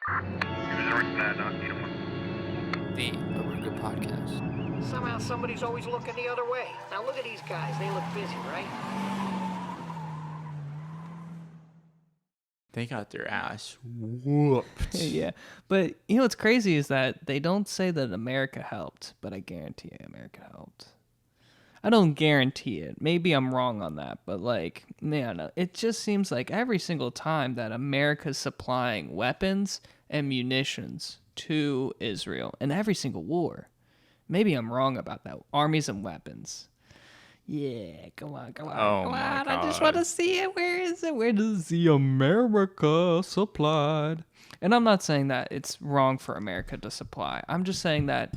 The Oruga Podcast. Somehow somebody's always looking the other way. Now look at these guys. They look busy, right? They got their ass whooped. Yeah. But you know what's crazy is that they don't say that America helped, but I guarantee you America helped. I don't guarantee it. Maybe I'm wrong on that, but like, man, it just seems like every single time that America's supplying weapons and munitions to Israel in every single war. Maybe I'm wrong about that. Armies and weapons. Yeah, come on. Oh come my on. God. I just want to see it. Where is it? Where does the America supplied? And I'm not saying that it's wrong for America to supply. I'm just saying that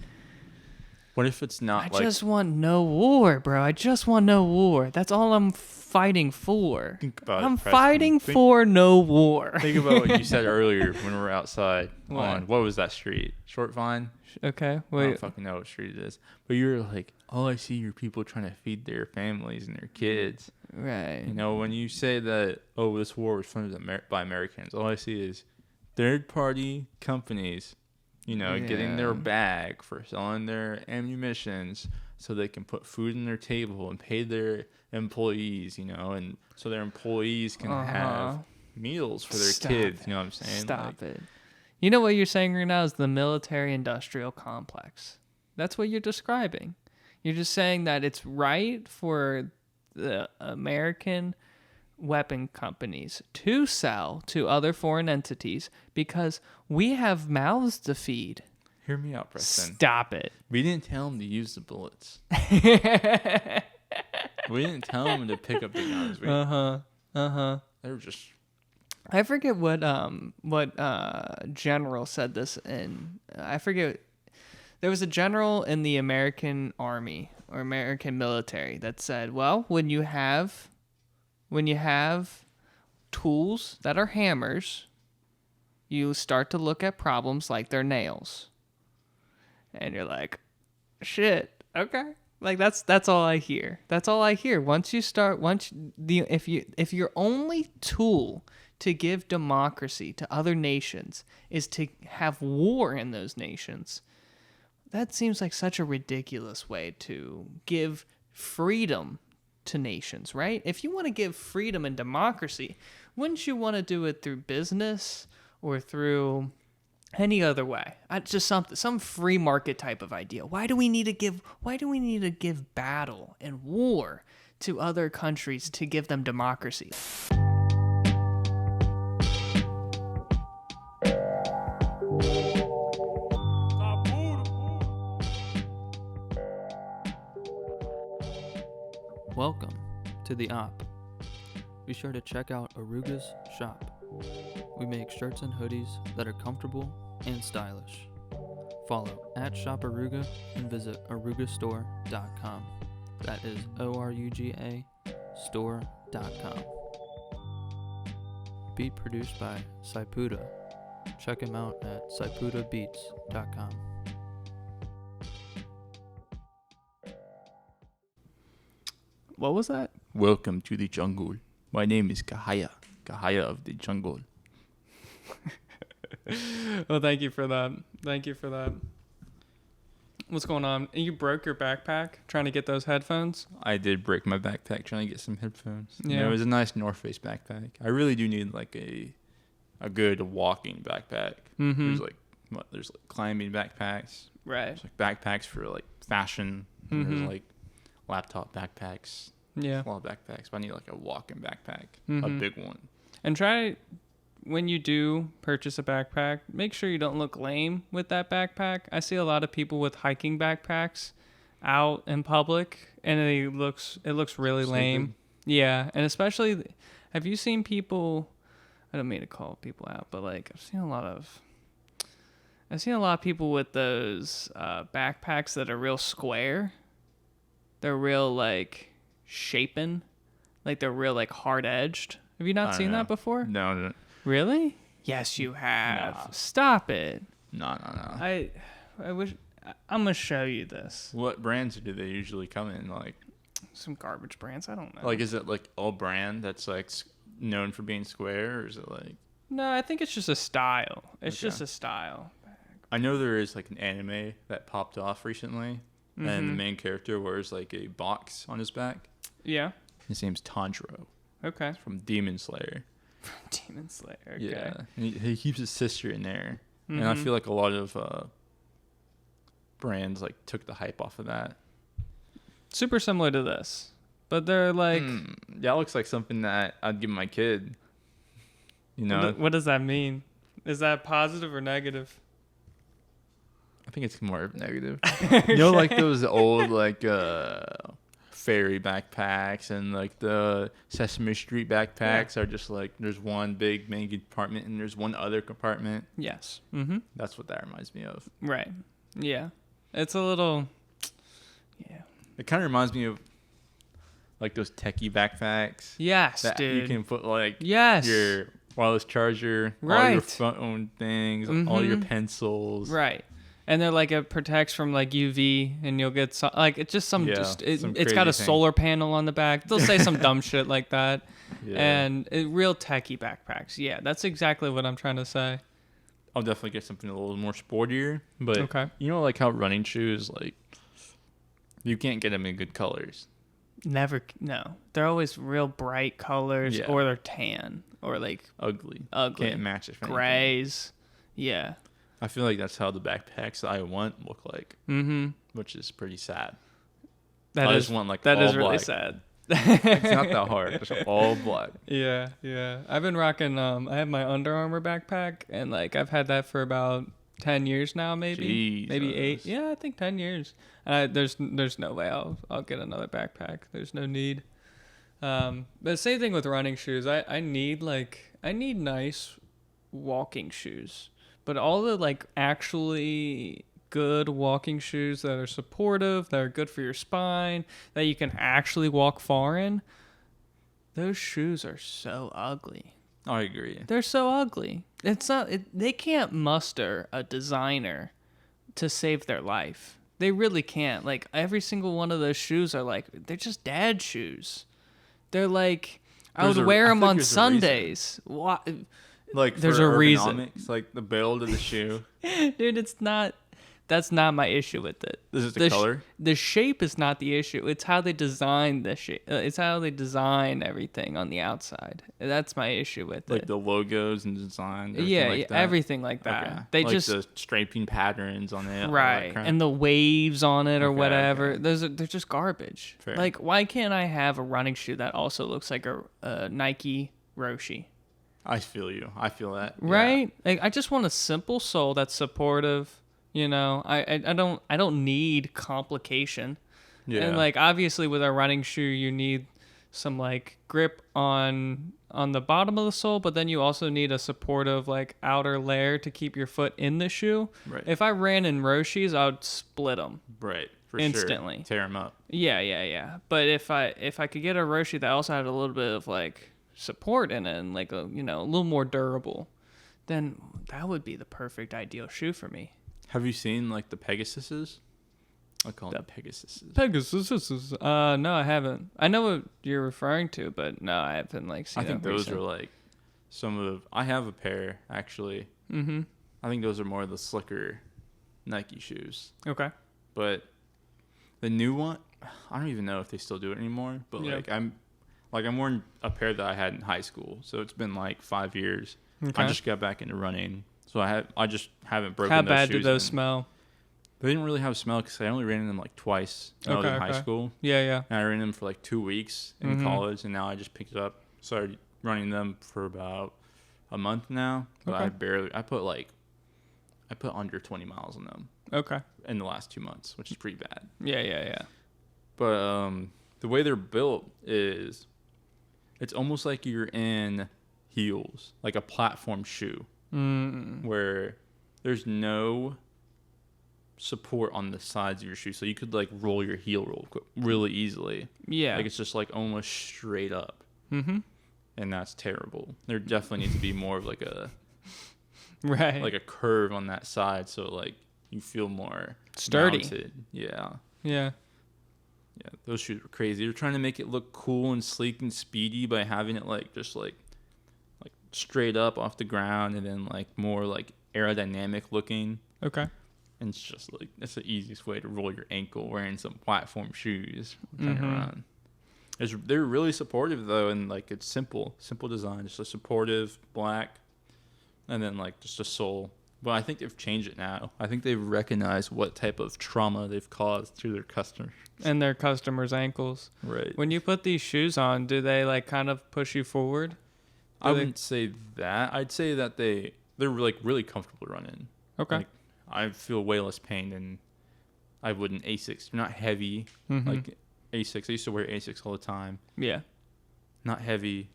What if it's not I just want no war, bro. I just want no war. That's all I'm fighting for. Think about it, I'm Preston. fighting for no war. Think about what you said earlier when we were outside What? on, what was that street? Short Vine? Okay, I wait. don't fucking know what street it is. But you're like, all I see are people trying to feed their families and their kids. Right. You know, when you say that, oh, this war was funded by Americans, all I see is third-party companies, you know, getting their bag for selling their ammunitions so they can put food on their table and pay their employees, you know, and so their employees can have meals for their kids. You know what I'm saying? Stop it. You know what you're saying right now is the military-industrial complex. That's what you're describing. You're just saying that it's right for the American weapon companies to sell to other foreign entities because we have mouths to feed. Hear me out, Preston. Stop it. We didn't tell them to use the bullets. We didn't tell them to pick up the guns. They were just... I forget what general said this in. I forget. There was a general in the American Army or American military that said, "Well, when you have tools that are hammers, you start to look at problems like they're nails." And you're like, "Shit, okay." Like that's all I hear. That's all I hear. If your only tool to give democracy to other nations is to have war in those nations, that seems like such a ridiculous way to give freedom to nations, right? If you want to give freedom and democracy, wouldn't you want to do it through business or through any other way? Just some free market type of idea. Why do we need to give battle and war to other countries to give them democracy? Welcome to the Op. Be sure to check out Oruga's shop. We make shirts and hoodies that are comfortable and stylish. Follow @ShopOruga and visit orugastore.com. That is ORUGA store.com. Beat produced by Saipuda. Check him out at saipudabeats.com. What was that? Welcome to the jungle. My name is Kahaya. Kahaya of the jungle. Well, thank you for that. What's going on? You broke your backpack trying to get those headphones? I did break my backpack trying to get some headphones. Yeah. You know, it was a nice North Face backpack. I really do need like a good walking backpack. Mm-hmm. There's like climbing backpacks. Right. There's like backpacks for like fashion. Mm-hmm. There's like laptop backpacks. Yeah. A lot of backpacks, but I need like a walking backpack, Mm-hmm. a big one. And try, when you do purchase a backpack, make sure you don't look lame with that backpack. I see a lot of people with hiking backpacks out in public, and it looks really lame. Yeah, and especially, have you seen people? I don't mean to call people out, but like I've seen a lot of people with those backpacks that are real square. They're real like shapen, like they're real like hard edged. Have you not seen that before? No. Really? Yes, you have. Nah. Stop it. No. I wish I'm gonna show you this. What brands do they usually come in? Like Some garbage brands. I don't know. Like, is it like all brand that's like known for being square, or is it like? No, I think it's just a style. It's Okay. just a style. I know there is like an anime that popped off recently, and the main character wears like a box on his back. Yeah. His name's Tanjiro Okay. from Demon Slayer. Demon Slayer. Okay. Yeah, and he keeps his sister in there, and I feel like a lot of brands like took the hype off of that. Super similar to this, but they're like. That looks like something that I'd give my kid. You know, What does that mean? Is that positive or negative? I think it's more negative. You know, like those old like fairy backpacks and like the Sesame Street backpacks are just like there's one big main compartment and there's one other compartment. Yes. Mm-hmm. That's what that reminds me of. Right. Yeah. It's a little. Yeah. It kind of reminds me of like those techie backpacks. Yes, that dude. you can put like Yes. your wireless charger, all your Right. phone things, all your pencils. Right. And they're like, it protects from like UV, and you'll get some like it's just some Yeah, just some it's got a crazy thing. solar panel on the back. They'll say some dumb shit like that, Yeah. and real techie backpacks. Yeah, that's exactly what I'm trying to say. I'll definitely get something a little more sportier. But Okay. you know, like how running shoes, like you can't get them in good colors. Never, no. They're always real bright colors, Yeah. or they're tan, or like Ugly. ugly, Can't match it. For anything. grays. Yeah. I feel like that's how the backpacks that I want look like, which is pretty sad. That I is just want like that all is really black. sad. It's not that hard. It's all black. Yeah, yeah. I've been rocking. I have my Under Armour backpack, and like I've had that for about 10 years now, maybe 8. Jesus. Yeah, I think 10 years. There's no way I'll get another backpack. There's no need. But same thing with running shoes. I need nice walking shoes, but all the like actually good walking shoes that are supportive, that are good for your spine, that you can actually walk far in. Those shoes are so ugly. I agree. They're so ugly. They can't muster a designer to save their life. They really can't. Like every single one of those shoes are like they're just dad shoes. They're like I would wear them on Sundays. Why? Like There's for a reason. ergonomics, like the build of the shoe. Dude, it's not. That's not my issue with it. This is the color. The shape is not the issue. It's how they design the shape. It's how they design everything on the outside. That's my issue with Like it. the logos and design. Yeah, like that. everything like that. Okay. They like just the striping patterns on it. all that right, crap. and the waves on it or Okay, whatever. okay. They're just garbage. Fair. Like, why can't I have a running shoe that also looks like a Nike Roshi? I feel you. I feel that. Yeah. Right? Like, I just want a simple sole that's supportive. You know, I don't need complication. Yeah. And like obviously with a running shoe you need some like grip on the bottom of the sole, but then you also need a supportive like outer layer to keep your foot in the shoe. Right. If I ran in Roshis, I would split them. Right. For Instantly. Sure. Tear them up. Yeah. But if I could get a Roshi that also had a little bit of like support in it and like a little more durable, then that would be the perfect ideal shoe for me. Have you seen like the Pegasuses? I call them Pegasuses. Pegasus. No, I haven't. I know what you're referring to, but no, I haven't like seen. I think those recent. are like some of. I have a pair actually. Mm-hmm. I think those are more of the slicker Nike shoes. Okay. But the new one, I don't even know if they still do it anymore. But Yeah. I'm wearing a pair that I had in high school, so it's been like 5 years. Okay. I just got back into running, so I just haven't broken. How those bad shoes did those in- smell? They didn't really have smell because I only ran in them like twice when I was in high school. Yeah. And I ran them for like 2 weeks in college, and now I just picked it up. Started running them for about a month now, but Okay. I put under 20 miles on them Okay. in the last 2 months, which is pretty bad. Yeah. But the way they're built is, it's almost like you're in heels, like a platform shoe, where there's no support on the sides of your shoe, so you could like roll your heel really easily. Yeah. Like it's just like almost straight up. Mm-hmm. And that's terrible. There definitely needs to be more of like a Right. like a curve on that side, so like you feel more Sturdy. mounted. Yeah. Yeah. Yeah, those shoes were crazy. They're trying to make it look cool and sleek and speedy by having it like just like straight up off the ground and then like more like aerodynamic looking. Okay. And it's just like, that's the easiest way to roll your ankle wearing some platform shoes trying to run. They're really supportive though, and like it's simple design, just a supportive black, and then like just a sole. But I think they've changed it now. I think they've recognized what type of trauma they've caused to their customers. And their customers' ankles. Right. When you put these shoes on, do they like kind of push you forward? I wouldn't say that. I'd say that they're like really comfortable running. Okay. Like, I feel way less pain than I would in Asics. They're not heavy like Asics. I used to wear Asics all the time. Yeah. Not heavy.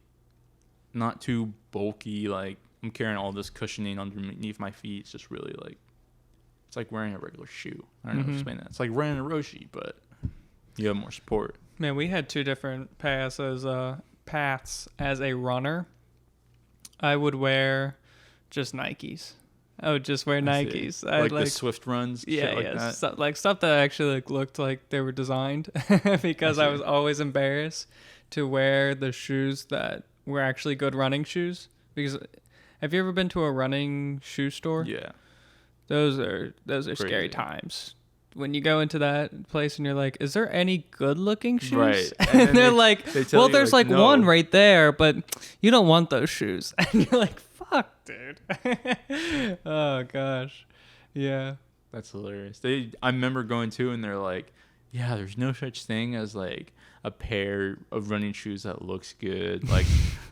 Not too bulky. Like, I'm carrying all this cushioning underneath my feet. It's just really like, it's like wearing a regular shoe. I don't know how to explain that. It's like wearing a Roshi, but you have more support. Man, we had two different paths as a runner. I would wear just Nikes. I would just wear Nikes. Like the Swift runs, yeah, shit like yeah, that. like stuff that actually like looked like they were designed, because I was always embarrassed to wear the shoes that were actually good running shoes. Because have you ever been to a running shoe store? Yeah, those are scary times. When you go into that place and you're like, is there any good looking shoes? Right. And they're like, well, there's like no. one right there, but you don't want those shoes. And you're like, fuck, dude. Oh, gosh. Yeah. That's hilarious. I remember going to, and they're like, yeah, there's no such thing as like a pair of running shoes that looks good. Like,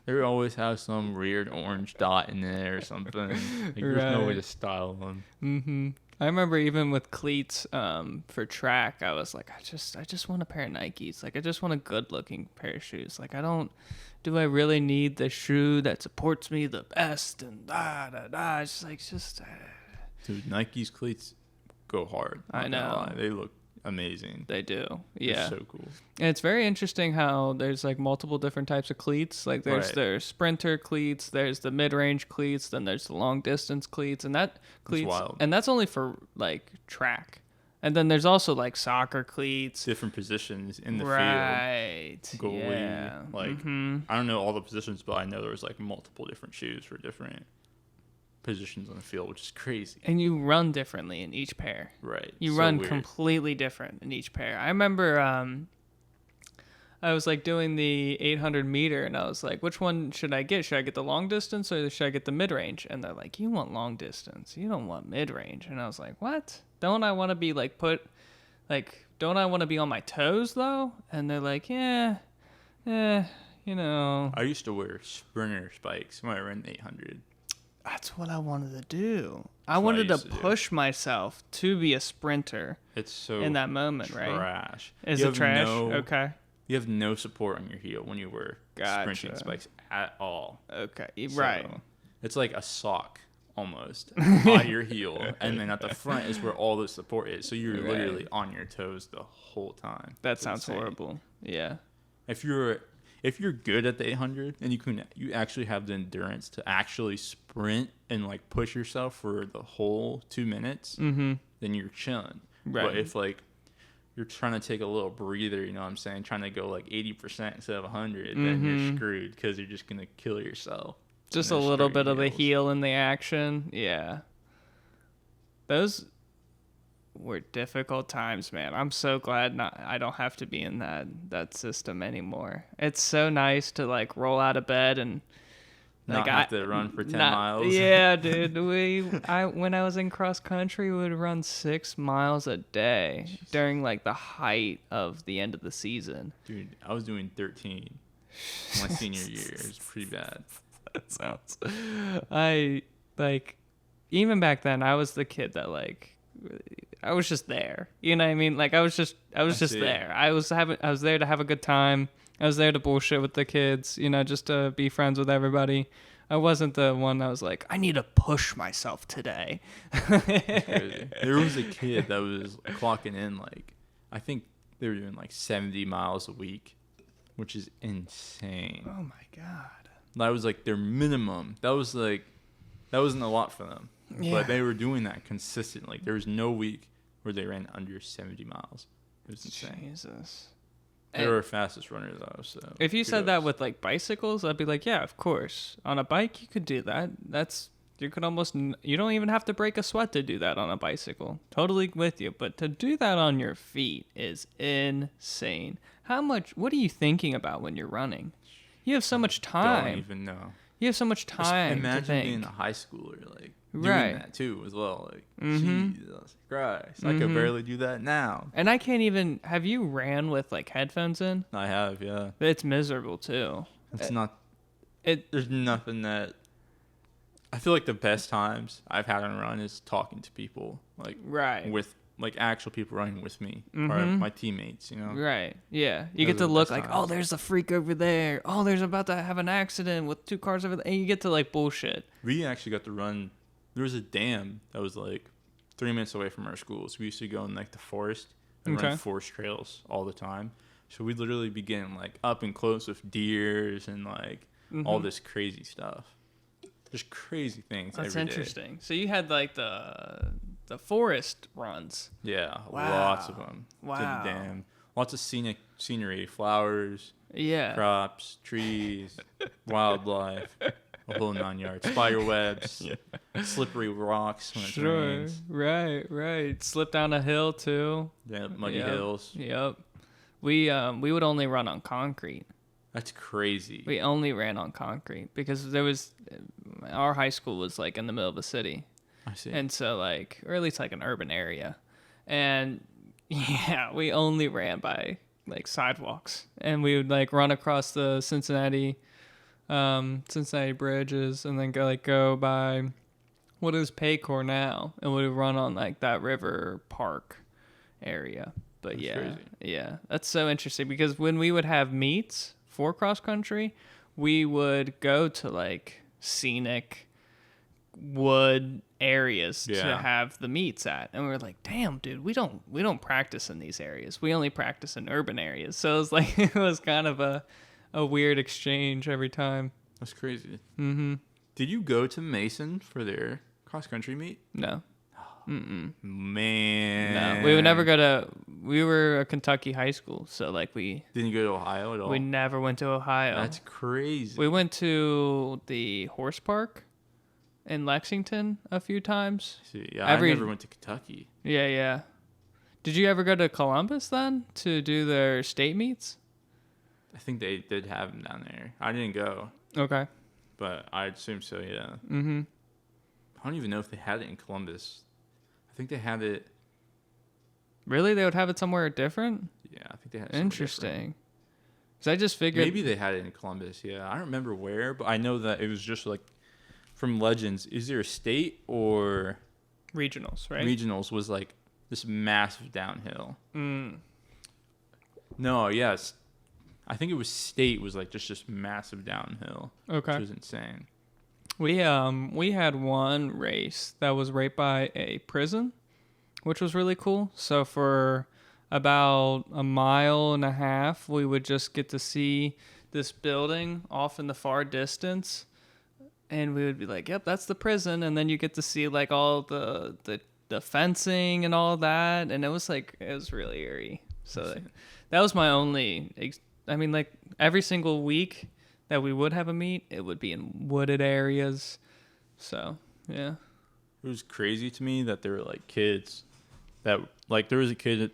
they always have some weird orange dot in there or something. Like, there's no way to style them. Mm-hmm. I remember even with cleats for track, I was like, I just want a pair of Nikes. Like, I just want a good looking pair of shoes. Like, do I really need the shoe that supports me the best? And It's just. Dude, Nike's cleats go hard. I know. They look amazing. They do. Yeah. They're so cool. And it's very interesting how there's like multiple different types of cleats. Like there's sprinter cleats, there's the mid-range cleats, then there's the long distance cleats, and that's only for like track. And then there's also like soccer cleats, different positions in the field. Goalie. Yeah. Like I don't know all the positions, but I know there's like multiple different shoes for different positions on the field, which is crazy. And you run differently in each pair. Right. You run completely different in each pair. I remember I was like doing the 800 meter, and I was like, which one should I get? Should I get the long distance or should I get the mid range? And they're like, you want long distance, you don't want mid range. And I was like, what? Don't I want to be like don't I want to be on my toes though? And they're like, yeah, you know. I used to wear sprinter spikes when I ran 800. That's what I wanted to do. I wanted to push myself to be a sprinter. It's so in that moment, right? Trash. Is it trash? Okay. You have no support on your heel when you wear sprinting spikes at all. Okay. Right. It's like a sock almost on your heel, and then at the front is where all the support is. So you're literally on your toes the whole time. That sounds horrible. Yeah. If you're good at the 800 and you actually have the endurance to actually sprint and like push yourself for the whole 2 minutes, then you're chilling. Right. But if like you're trying to take a little breather, you know what I'm saying, trying to go like 80% instead of 100, then you're screwed because you're just gonna kill yourself. Just a little bit of the heel in the action. Yeah. Those were difficult times, man. I'm so glad I don't have to be in that system anymore. It's so nice to like roll out of bed and not have to run for 10 miles. Yeah, dude. When I was in cross country, we would run 6 miles a day during like the height of the end of the season. Dude, I was doing 13 my senior year. It was pretty bad. That sounds. Even back then, I was the kid that like. I was just there. You know what I mean? Like I was just there. I was there to have a good time. I was there to bullshit with the kids, you know, just to be friends with everybody. I wasn't the one that was like, I need to push myself today. There was a kid that was clocking in like, I think they were doing like 70 miles a week, which is insane. Oh my God. That was like their minimum. That wasn't a lot for them. Yeah. But they were doing that consistently. There was no week where they ran under 70 miles. It was insane. Jesus. They were fastest runners though. So if you said that with like bicycles, I'd be like, yeah, of course. On a bike, you could do that. You don't even have to break a sweat to do that on a bicycle. Totally with you. But to do that on your feet is insane. What are you thinking about when you're running? You have so much time. Don't even know. You have so much time. Imagine being a high schooler, like doing that too as well. Like, Jesus Christ, I could barely do that now. And I can't even. Have you ran with like headphones in? I have, yeah. It's miserable too. It's not. There's nothing that. I feel like the best times I've had on a run is talking to people, like with like actual people running with me or my teammates, you know. Right. Yeah. You get to look like, oh, there's a freak over there. Oh, there's about to have an accident with 2 cars over there. And you get to like bullshit. We actually got to run. There was a dam that was like 3 minutes away from our school, so we used to go in like the forest and run forest trails all the time. So we'd literally be getting like up and close with deers and like all this crazy stuff. Just crazy things. That's every interesting. day. So you had like the forest runs. Yeah, wow. Lots of them. Wow. To the dam. Lots of scenery, flowers, crops, trees, wildlife, a whole 9 yards. Spider webs, slippery rocks when it rains. Right. Slip down a hill too. Yeah, muddy hills. Yep. We would only run on concrete. That's crazy. We only ran on concrete because our high school was like in the middle of the city. I see. And so like, or at least like an urban area. And yeah, we only ran by like sidewalks, and we would like run across the Cincinnati bridges and then go by what is Paycor now, and we would run on like that river park area. But that's crazy. Yeah, that's so interesting because when we would have meets for cross country, we would go to like scenic wood areas to have the meets at, and we were like, damn dude, we don't practice in these areas, we only practice in urban areas. So it was like it was kind of a weird exchange every time. That's crazy. Did you go to Mason for their cross country meet? No. Man, no, we would never go to. We were a Kentucky high school, so like we didn't go to Ohio at all. We never went to Ohio. That's crazy. We went to the horse park in Lexington a few times. See, I never went to Kentucky. Yeah. Did you ever go to Columbus then to do their state meets? I think they did have them down there. I didn't go. Okay. But I assume so, yeah. I don't even know if they had it in Columbus. I think they had it. Really? They would have it somewhere different? Yeah, I think they had it Interesting. Because I just figured. Maybe they had it in Columbus, yeah. I don't remember where, but I know that it was just like from Legends. Is there a state or. Regionals, right? Regionals was like this massive downhill. No, yes. I think it was state was like just massive downhill. Okay. Which was insane. We had one race that was right by a prison, which was really cool. So for about a mile and a half, we would just get to see this building off in the far distance, and we would be like, "Yep, that's the prison." And then you get to see like all the fencing and all that, and it was really eerie. So that was my only. I mean, like every single week that we would have a meet, it would be in wooded areas. So, yeah. It was crazy to me that there were like kids that like there was a kid that,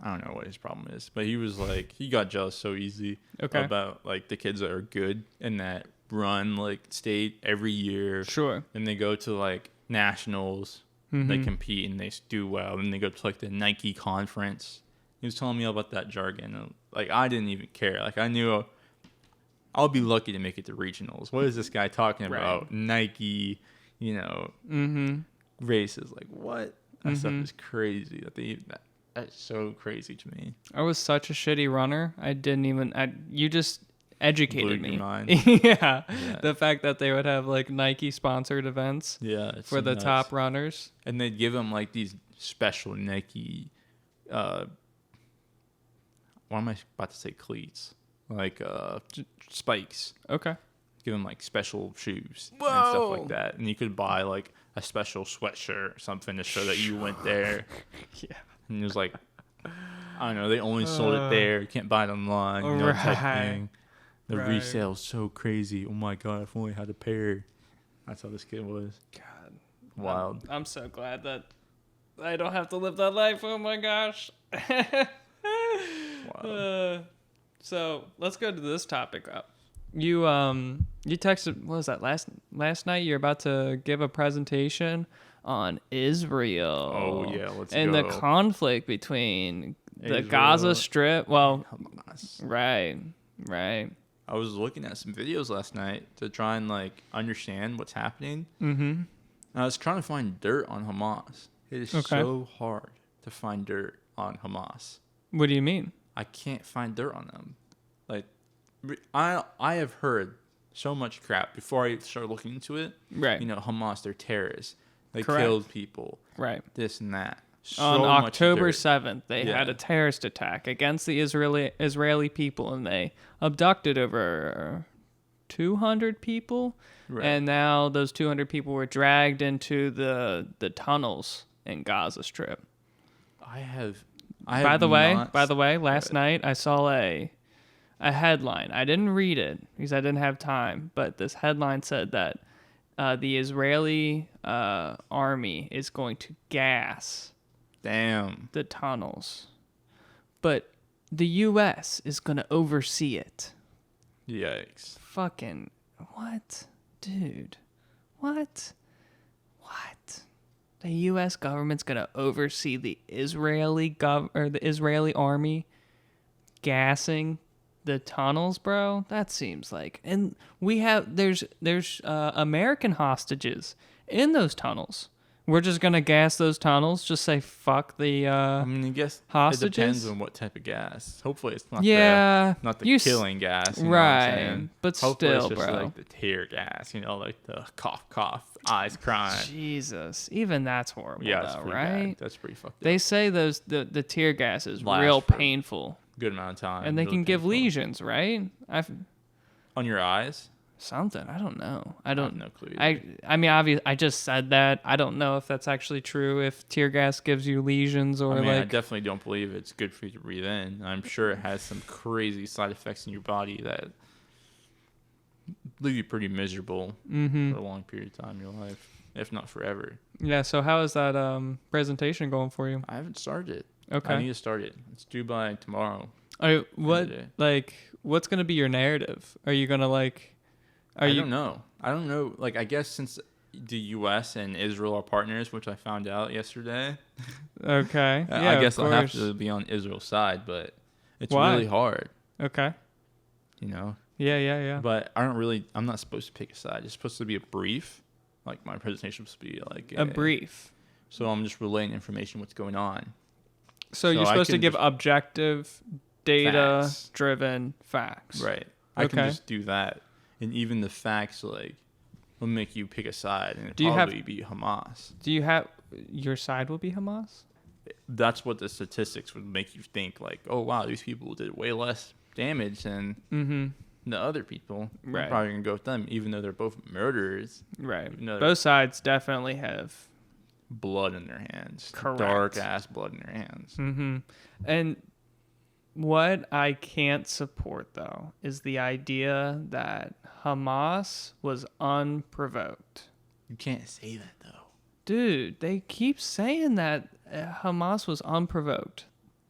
I don't know what his problem is, but he was like he got jealous so easy about like the kids that are good and that run like state every year. Sure. And they go to like nationals, they compete and they do well, and they go to like the Nike conference. He was telling me all about that jargon. And, like I didn't even care. Like I knew I'll be lucky to make it to regionals. What is this guy talking about? Nike, races. Like what? That stuff is crazy. That's so crazy to me. I was such a shitty runner. I didn't even. You just educated me. Your mind. Yeah. The fact that they would have like Nike sponsored events. Yeah. For the top runners. And they'd give them like these special Nike. What am I about to say? Cleats. Like spikes. Okay. Give them like special shoes and stuff like that. And you could buy like a special sweatshirt or something to show that you went there. Yeah. And it was like, I don't know. They only sold it there. You can't buy it online. You know, type Right. thing. The resale is so crazy. Oh my god! If only I had a pair. That's how this kid was. God, Wild. I'm so glad that I don't have to live that life. Oh my gosh. Wild. So let's go to this topic. You texted, what was that, last night? You're about to give a presentation on Israel. Oh yeah, let's and go. the conflict between the Israel Gaza Strip. Well, Hamas. right. I was looking at some videos last night to try and like understand what's happening. Mm-hmm. And I was trying to find dirt on Hamas. It is so hard to find dirt on Hamas. What do you mean? I can't find dirt on them. Like, I have heard so much crap before I started looking into it. Right. You know, Hamas, they're terrorists. They Correct. killed people. Right. This and that. So On much October dirt. 7th, they had a terrorist attack against the Israeli people, and they abducted over 200 people. Right. And now those 200 people were dragged into the tunnels in Gaza Strip. By the way, last night I saw a headline. I didn't read it because I didn't have time, but this headline said that the Israeli army is going to gas the tunnels, but the U.S. is going to oversee it. Yikes. Fucking what? Dude. What? The U.S. government's going to oversee the Israeli the Israeli army gassing the tunnels, bro? That seems like... And there's American hostages in those tunnels. We're just going to gas those tunnels, just say fuck the I mean, I guess hostages? it depends on what type of gas. Hopefully it's not the killing gas. You know what I'm saying? But Hopefully still, it's just bro. like the tear gas, you know, like the cough, eyes crying. Jesus. Even that's horrible, Yeah, it's though, pretty right? bad. That's pretty fucked up. They say the tear gas is Lasts real for painful. Good amount of time. And they really can give painful. lesions, right? On your eyes? Something. I don't know. I have don't. no clue. I mean, obviously, I just said that. I don't know if that's actually true. If tear gas gives you lesions or I like. definitely don't believe it's good for you to breathe in. I'm sure it has some crazy side effects in your body that leave you pretty miserable for a long period of time in your life, if not forever. Yeah. So how is that presentation going for you? I haven't started it. Okay. I need to start it. It's due by tomorrow. What's gonna be your narrative? Are you gonna like? I don't know. Like, I guess since the U.S. and Israel are partners, which I found out yesterday. Okay. Yeah, I guess of I'll have course. to be on Israel's side, but it's Why? really hard, Okay. you know? Yeah. But I'm not supposed to pick a side. It's supposed to be a brief. Like, my presentation was supposed to be like A brief. So I'm just relaying information, what's going on. So you're I supposed to can give just- objective, data-driven facts. Right. I can Okay. just do that. And even the facts, like, will make you pick a side. And Do you it'll have- probably be Hamas. Do you have your side will be Hamas? That's what the statistics would make you think, like, oh, wow, these people did way less damage than the other people. Right. I'm probably going to go with them, even though they're both murderers. Right. No, Both sides definitely have. Blood in their hands. Correct. Dark-ass blood in their hands. And what I can't support, though, is the idea that Hamas was unprovoked. You can't say that, though. Dude, they keep saying that Hamas was unprovoked,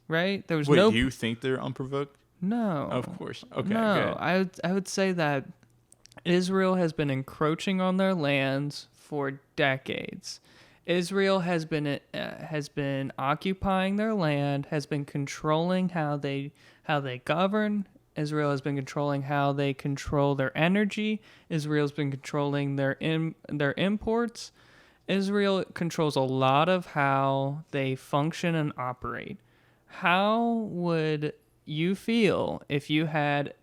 right? There was Wait, no. do you think they're unprovoked? No. Of course. Okay, No, good. I would say that Israel has been encroaching on their lands for decades. Israel has been occupying their land, has been controlling how they govern. Israel has been controlling how they control their energy. Israel's been controlling their imports. Israel controls a lot of how they function and operate. How would you feel if you had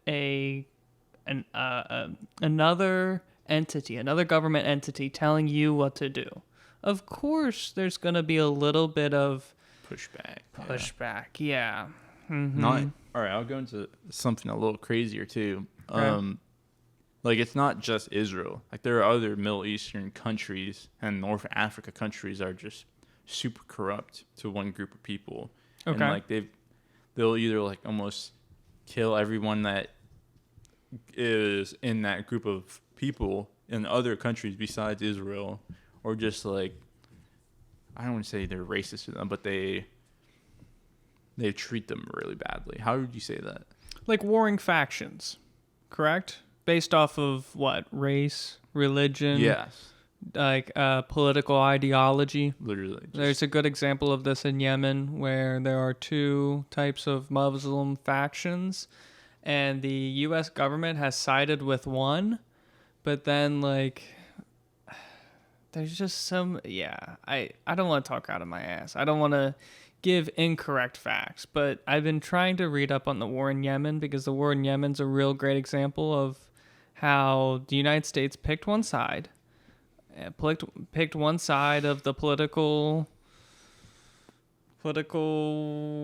another entity, another government entity telling you what to do? Of course, there's going to be a little bit of Pushback. Yeah. Not all right. I'll go into something a little crazier too. Okay. Like, it's not just Israel. Like, there are other Middle Eastern countries and North Africa countries that are just super corrupt to one group of people. Okay. And like they'll either like almost kill everyone that is in that group of people in other countries besides Israel, or just like, I don't want to say they're racist to them, but they treat them really badly. How would you say that? Like warring factions, correct? Based off of what? Race, religion? Yes. Like political ideology. Literally. There's a good example of this in Yemen, where there are two types of Muslim factions, and the U.S. government has sided with one, but then like there's just some I don't want to talk out of my ass. I don't want to give incorrect facts, but I've been trying to read up on the war in Yemen, because the war in Yemen's a real great example of how the United States picked one side of the political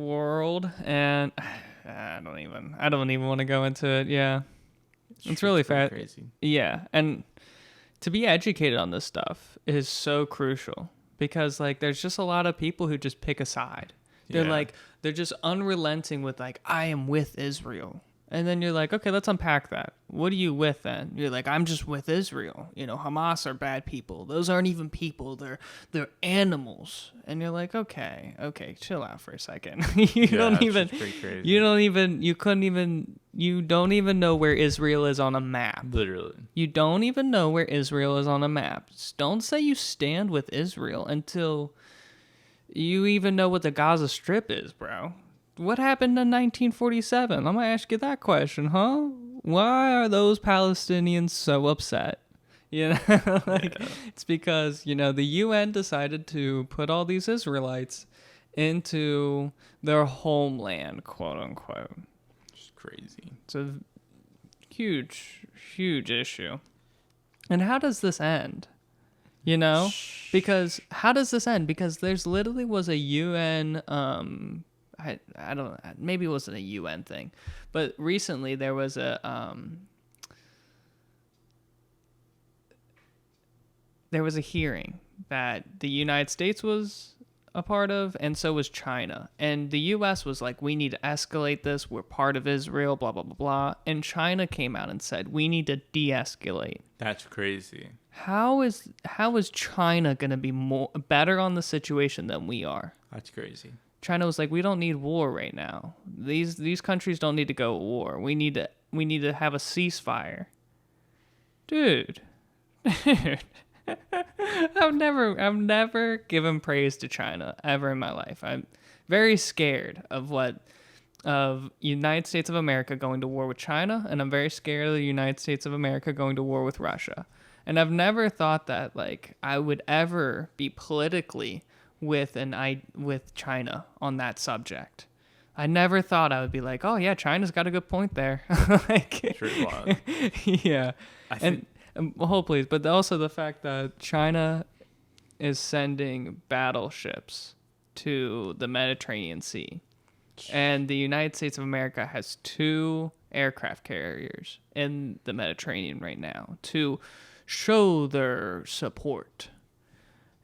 world, and I don't even want to go into it. Yeah, it's really crazy. Yeah, and to be educated on this stuff is so crucial, because like there's just a lot of people who just pick a side. They're just unrelenting with like, I am with Israel. And then you're like, okay, let's unpack that. What are you with then? You're like, I'm just with Israel. Hamas are bad people. Those aren't even people. They're animals. And you're like, okay, chill out for a second. You don't even know where Israel is on a map. Literally. You don't even know where Israel is on a map. Just don't say you stand with Israel until you even know what the Gaza Strip is, bro. What happened in 1947? I'm going to ask you that question, huh? Why are those Palestinians so upset? It's because, the UN decided to put all these Israelites into their homeland, quote unquote. It's crazy. It's a huge, huge issue. And how does this end? Because how does this end? Because there's literally was a UN, I don't, maybe it wasn't a UN thing, but recently there was a hearing that the United States was a part of, and so was China. And the US was like, we need to escalate this. We're part of Israel, blah, blah, blah, blah. And China came out and said, we need to de-escalate. That's crazy. How is China going to be better on the situation than we are? That's crazy. China was like, we don't need war right now. These countries don't need to go to war. We need to have a ceasefire. Dude. I've never given praise to China ever in my life. I'm very scared of United States of America going to war with China, and I'm very scared of the United States of America going to war with Russia. And I've never thought that like I would ever be politically with China on that subject. I never thought I would be like, oh yeah, China's got a good point there. Yeah. And hold please, but also the fact that China is sending battleships to the Mediterranean Sea, and the United States of America has 2 aircraft carriers in the Mediterranean right now to show their support.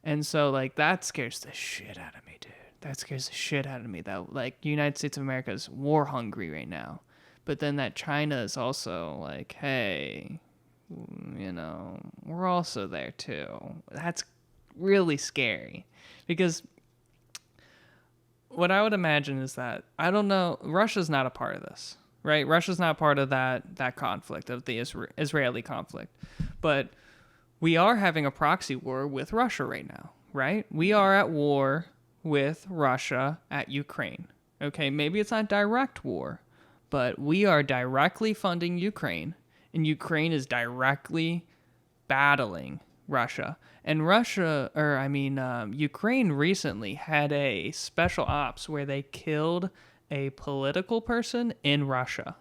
And so, like, that scares the shit out of me, dude. That scares the shit out of me. That, like, United States of America is war hungry right now. But then that China is also like, hey, we're also there too. That's really scary. Because what I would imagine is that, I don't know, Russia's not a part of this, right? Russia's not part of that conflict, of the Israeli conflict. But we are having a proxy war with Russia right now, right? We are at war with Russia at Ukraine. Okay, maybe it's not direct war, but we are directly funding Ukraine, and Ukraine is directly battling Russia. And Ukraine recently had a special ops where they killed a political person in Russia.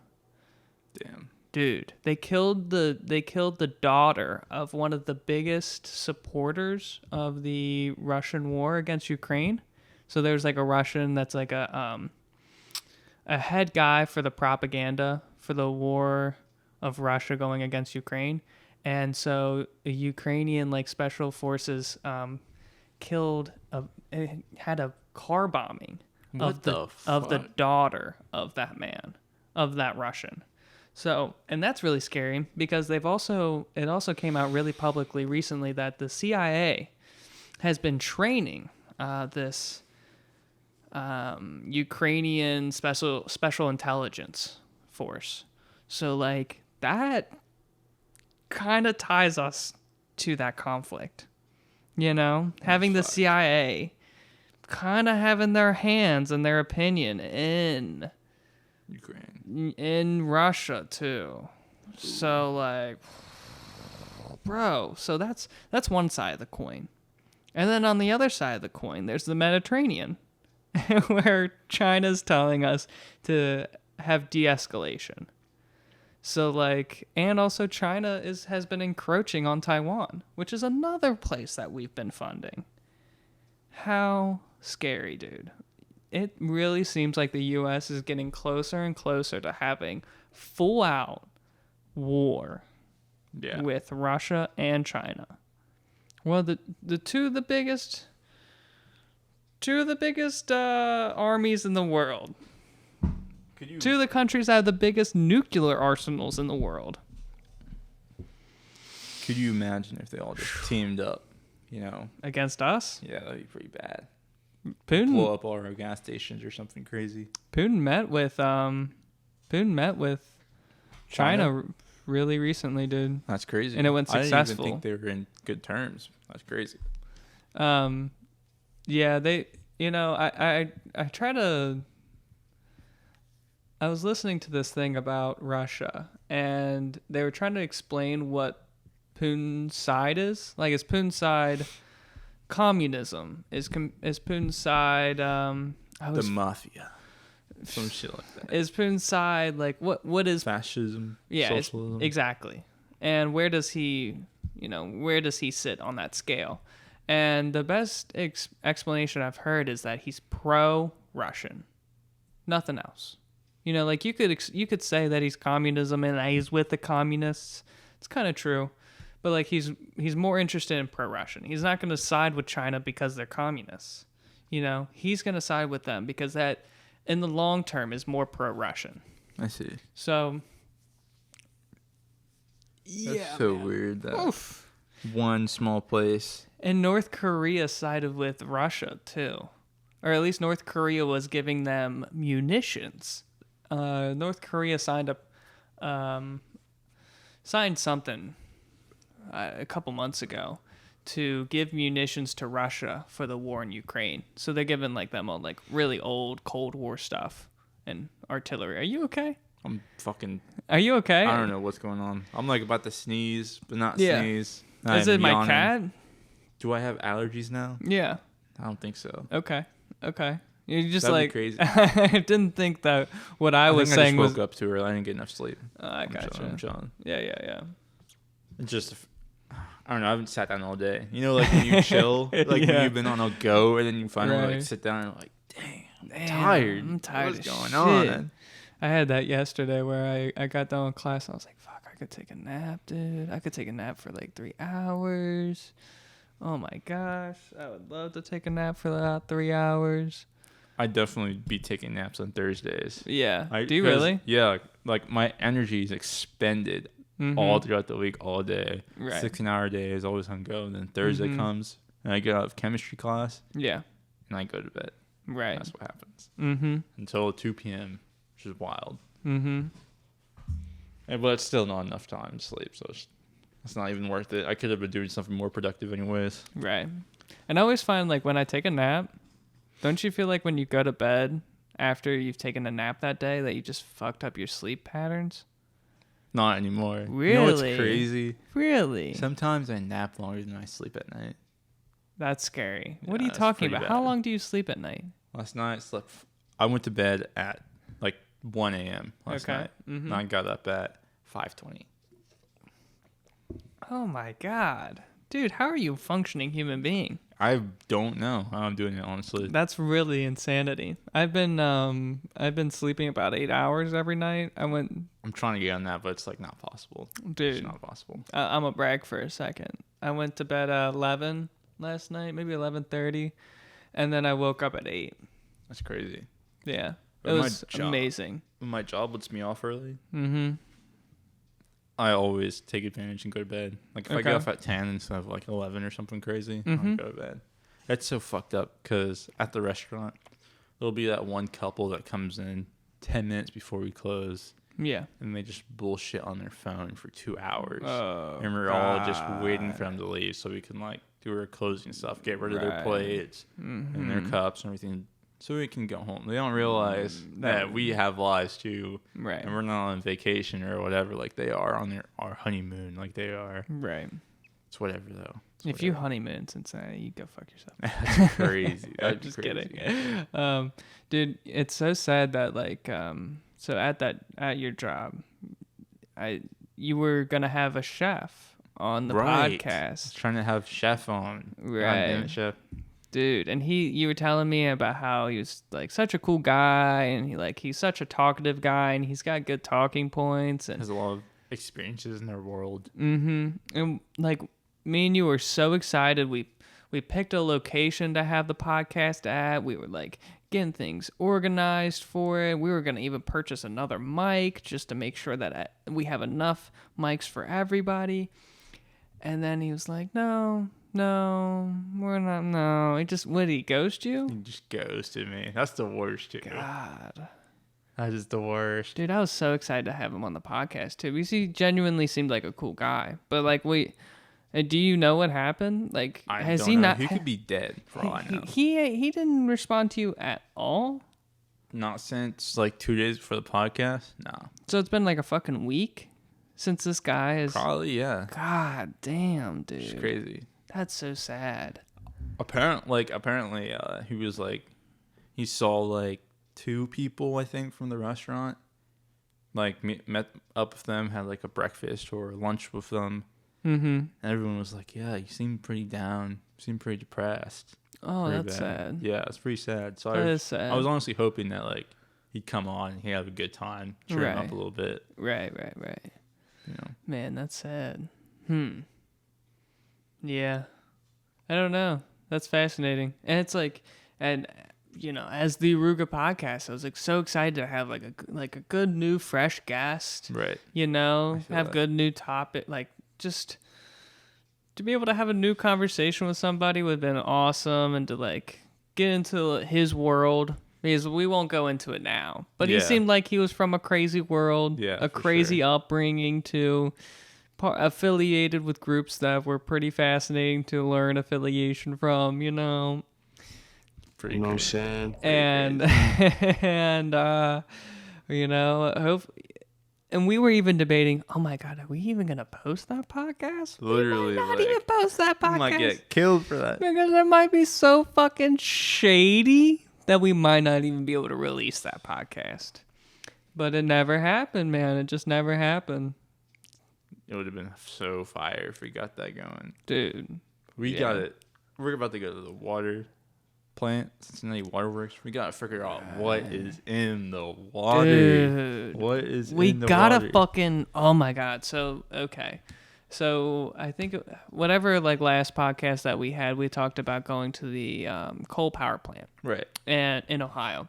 Damn. Dude, they killed the daughter of one of the biggest supporters of the Russian war against Ukraine. So there's like a Russian that's like a head guy for the propaganda for the war of Russia going against Ukraine. And so the Ukrainian like special forces had a car bombing of the daughter of that man, of that Russian. So, and that's really scary because it also came out really publicly recently that the CIA has been training this Ukrainian special intelligence force. So like that kind of ties us to that conflict. You know, having the CIA kind of having their hands and their opinion in Ukraine, in Russia too. So like, bro, so that's one side of the coin. And then on the other side of the coin, there's the Mediterranean, where China's telling us to have de-escalation. So like, and also China has been encroaching on Taiwan, which is another place that we've been funding. How scary, dude. It really seems like the U.S. is getting closer and closer to having full-out war with Russia and China. Well, the two of the biggest armies in the world. Two of the countries that have the biggest nuclear arsenals in the world. Could you imagine if they all just teamed up, you know? Against us? Yeah, that'd be pretty bad. Putin Blow up all our gas stations or something crazy. Putin met with China really recently, dude. That's crazy. And it went successful. I didn't even think they were in good terms. That's crazy. Yeah, they, you know, I was listening to this thing about Russia, and they were trying to explain what Putin's side is. Like, is Putin's side communism? Is Putin's side the mafia? Some shit like that. Is Putin's side like what is fascism? Yeah, socialism. Exactly. And where does he sit on that scale? And the best explanation I've heard is that he's pro-Russian, nothing else. You know, like you could say that he's communism and that he's with the communists. It's kind of true, but like he's more interested in pro-Russian. He's not going to side with China because they're communists. You know, he's going to side with them because that, in the long term, is more pro-Russian. I see. So, that's so weird that one small place. And North Korea sided with Russia too, or at least North Korea was giving them munitions. North Korea signed something a couple months ago to give munitions to Russia for the war in Ukraine. So they're giving them all like really old Cold War stuff and artillery. Are you okay? Are you okay? I don't know what's going on. I'm like about to sneeze, but not sneeze. Is it my cat? Do I have allergies now? Yeah. I don't think so. Okay. You just That'd be crazy. I didn't think that what I was saying was. I woke up too early. I didn't get enough sleep. I gotcha. I'm chilling. Yeah. It's just, I don't know. I haven't sat down all day. You know, like when you chill, like when you've been on a go, and then you finally like sit down and like, dang, I'm tired. I'm tired. What's going on? I had that yesterday where I got done with class and I was like, fuck, I could take a nap, dude. I could take a nap for like 3 hours. Oh my gosh, I would love to take a nap for about 3 hours. I'd definitely be taking naps on Thursdays. Yeah. Do you really? Yeah. Like my energy is expended all throughout the week, all day. Right. 16-hour days, always on go. And then Thursday comes, and I get out of chemistry class. Yeah. And I go to bed. Right. That's what happens. Until 2 p.m., which is wild. But it's still not enough time to sleep, so it's not even worth it. I could have been doing something more productive anyways. Right. And I always find like when I take a nap, don't you feel like when you go to bed after you've taken a nap that day that you just fucked up your sleep patterns? Not anymore. Really? You know what's crazy? Really? Sometimes I nap longer than I sleep at night. That's scary. Yeah, what are you talking about? bad. How long do you sleep at night? Last night I went to bed at like 1 a.m. last night. And I got up at 5:20. Oh my God. Dude, how are you a functioning human being? I don't know how I'm doing it, honestly. That's really insanity. I've been sleeping about 8 hours every night. I'm trying to get on that, but it's like not possible. Dude, it's not possible. I'm a brag for a second. I went to bed at 11 last night, maybe 11:30, and then I woke up at 8. That's crazy. Yeah. It But was amazing. When my job lets me off early, Mm-hmm. I always take advantage and go to bed. Like if I get off at 10 instead of like 11 or something crazy, I'll go to bed. That's so fucked up because at the restaurant, there'll be that one couple that comes in 10 minutes before we close. Yeah. And they just bullshit on their phone for 2 hours. Oh, and we're all just waiting for them to leave so we can like do our closing stuff, get rid of their plates and their cups and everything so we can go home. They don't realize that we have lives too. Right. And we're not on vacation or whatever like they are on our honeymoon like they are. Right. It's whatever though. If you honeymoon in Cincinnati, you go fuck yourself. That's crazy. That's just crazy. kidding. Dude, it's so sad that like so at your job, you were gonna have a chef on the podcast. Trying to have Chef on. Right. God damn it, Chef. Dude, and you were telling me about how he was like such a cool guy, and he's such a talkative guy, and he's got good talking points, and has a lot of experiences in their world. And like me and you were so excited. We picked a location to have the podcast at. We were like getting things organized for it. We were gonna even purchase another mic just to make sure that we have enough mics for everybody. And then he was like, No, we're not. No, he ghost you? He just ghosted me. That's the worst, too. God. That is the worst. Dude, I was so excited to have him on the podcast, too. He genuinely seemed like a cool guy. But, like, do you know what happened? Like, has he not? He could be dead, for all I know. He didn't respond to you at all? Not since, like, 2 days before the podcast? No. So it's been, like, a fucking week since this guy is... Probably, yeah. God damn, dude. It's crazy. That's so sad. Apparently, he was like, he saw like 2 people, I think, from the restaurant. Like met up with them, had like a breakfast or lunch with them. And everyone was like, "Yeah, you seem pretty down. You seem pretty depressed." Oh, pretty that's bad. sad. Yeah, it's pretty sad. So That is sad. I was honestly hoping that like he'd come on and he'd have a good time, cheer him up a little bit. Right. You know, Man, that's sad. Yeah. I don't know. That's fascinating. And it's like, and you know, as the Oruga Podcast, I was like so excited to have like a good new fresh guest. right? You know, have that. good new topic, like just to be able to have a new conversation with somebody would have been awesome, and to like get into his world. Because we won't go into it now. But he seemed like he was from a crazy world, a crazy upbringing too, affiliated with groups that were pretty fascinating to learn affiliation from, you know. Pretty you know what I'm saying? And, you know, and we were even debating, oh my God, are we even going to post that podcast? Literally, we might not even post that podcast. You might get killed for that. Because it might be so fucking shady that we might not even be able to release that podcast. But it never happened, man. It just never happened. It would have been so fire if we got that going. Dude. We got it. We're about to go to the water plant, Cincinnati Waterworks. We got to figure out what is in the water. Dude. What is we in the gotta water? fucking... Oh, my God. So, okay. So, I think whatever, like, last podcast that we had, we talked about going to the coal power plant. Right. And in Ohio.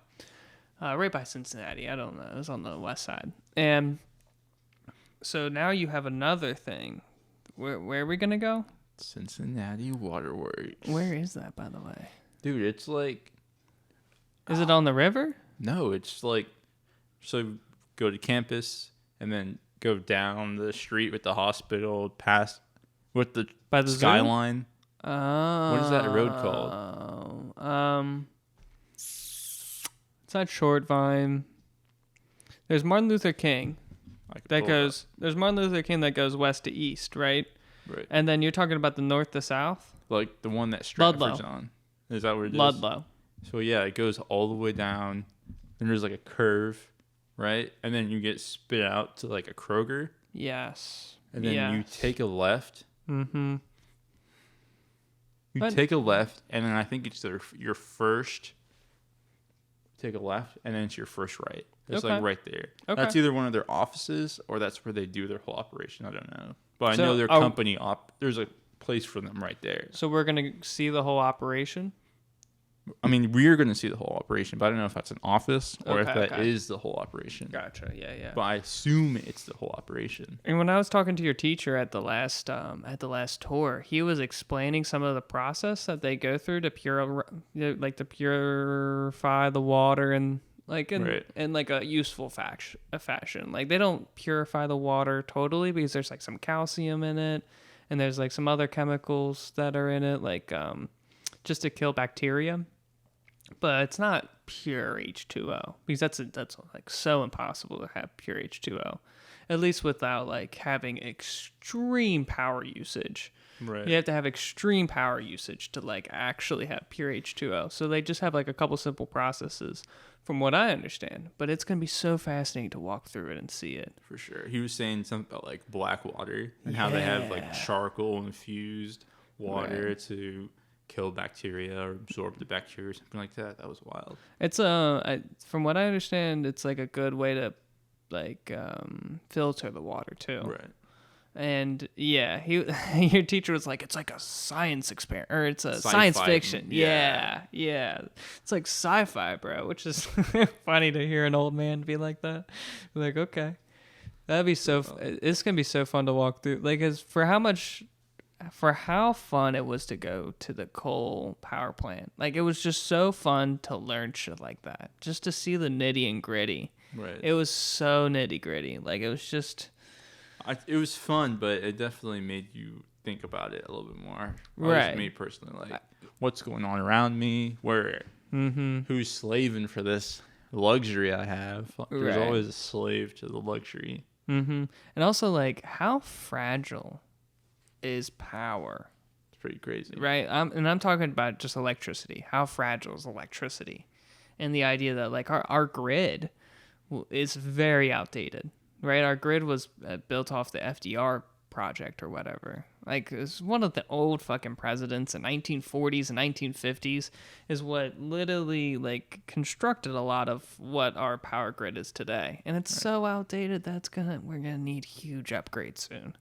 Right by Cincinnati. I don't know. It was on the west side. And so now you have another thing. Where are we going to go? Cincinnati Waterworks. Where is that, by the way? Dude, it's like... Is it on the river? No, it's like... So, go to campus, and then go down the street with the hospital, past... With the By the skyline. Oh. What is that road called? It's not Short Vine. There's Martin Luther King. There's Martin Luther King that goes west to east, right? Right. And then you're talking about the north to south? Like the one that Stratford's Ludlow. on. Is that what it is? Ludlow. So yeah, it goes all the way down. Then there's like a curve, right? And then you get spit out to like a Kroger. Yes. And then you take a left. Mm-hmm. You take a left, and then I think it's your first. Take a left, and then it's your first right. It's like right there. Okay. That's either one of their offices, or that's where they do their whole operation. I don't know, but So, I know their company there's a place for them right there. So we're going to see the whole operation? I mean, we're going to see the whole operation, but I don't know if that's an office or if that is the whole operation. Gotcha. Yeah. But I assume it's the whole operation. And when I was talking to your teacher at the last tour, he was explaining some of the process that they go through to purify the water and in like a useful fashion. Like they don't purify the water totally because there's like some calcium in it, and there's like some other chemicals that are in it, like just to kill bacteria. But it's not pure H2O because that's like so impossible to have pure H2O, at least without like having extreme power usage. Right. You have to have extreme power usage to like actually have pure H2O. So they just have like a couple simple processes from what I understand, but it's going to be so fascinating to walk through it and see it. For sure. He was saying something about like black water and how they have like charcoal infused water to kill bacteria or absorb the bacteria or something like that. That was wild. It's from what I understand, it's like a good way to like filter the water too. Right. And yeah, your teacher was like, it's like a science experiment, or it's a science fiction. Yeah. It's like sci-fi, bro, which is funny to hear an old man be like that. Like, okay, that'd be so. It's gonna be so fun to walk through. Like, for how fun it was to go to the coal power plant. Like, it was just so fun to learn shit like that, just to see the nitty and gritty. Right. It was so nitty gritty. Like, it was just. It was fun, but it definitely made you think about it a little bit more. Right. Me personally, like what's going on around me, who's slaving for this luxury I have. There's always a slave to the luxury. And also, like, how fragile is power? It's pretty crazy, right? I'm talking about just electricity. How fragile is electricity? And the idea that like our grid is very outdated. Right, our grid was built off the FDR project or whatever. Like, it's one of the old fucking presidents in 1940s and 1950s is what literally like constructed a lot of what our power grid is today. And it's so outdated that we're gonna need huge upgrades soon.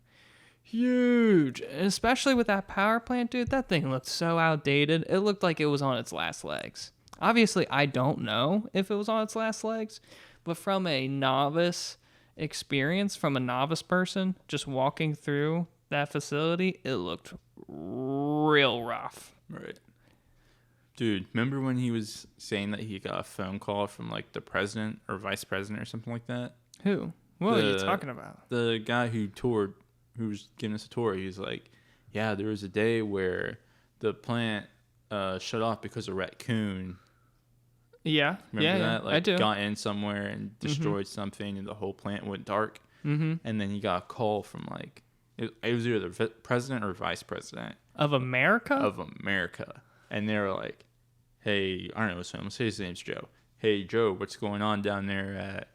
Huge, and especially with that power plant, dude. That thing looked so outdated. It looked like it was on its last legs. Obviously, I don't know if it was on its last legs, but from a novice experience, from a novice person just walking through that facility, it looked real rough. Right. Dude, remember when he was saying that he got a phone call from like the president or vice president or something like that? Who? What are you talking about? The guy who was giving us a tour. He was like, yeah, there was a day where the plant shut off because a raccoon. Yeah. Remember that? Like, I do. Got in somewhere and destroyed something, and the whole plant went dark. And then he got a call from like it was either the president or vice president of America. And they were like, "Hey, I don't know what's name. Let's say his name's Joe. Hey, Joe, what's going on down there at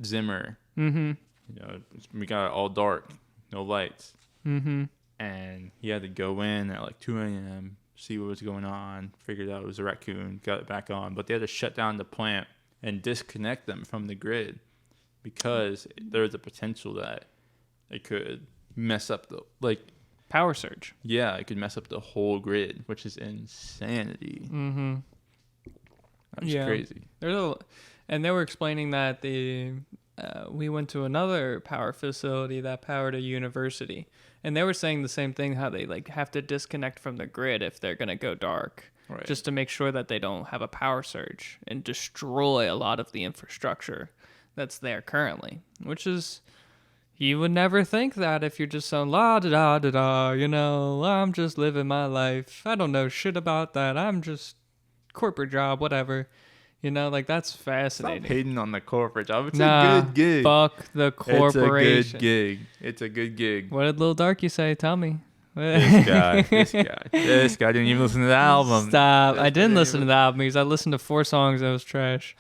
Zimmer? You know, we got it all dark, no lights. And he had to go in at like 2 a.m. see what was going on, figured out it was a raccoon, got it back on. But they had to shut down the plant and disconnect them from the grid because there was a potential that it could mess up the, like... Power surge. Yeah, it could mess up the whole grid, which is insanity. That's crazy. And they were explaining that we went to another power facility that powered a university. And they were saying the same thing, how they like have to disconnect from the grid if they're going to go dark, just to make sure that they don't have a power surge and destroy a lot of the infrastructure that's there currently, which is, you would never think that if you're just so la-da-da-da-da, you know, I'm just living my life. I don't know shit about that. I'm just corporate job, whatever. You know, like, that's fascinating. Stop hating on the corporate job. It's a good gig. Fuck the corporation. It's a good gig. What did Lil Darky say? Tell me. This guy didn't even listen to the album. Stop. I didn't listen to the album because I listened to 4 songs that was trash.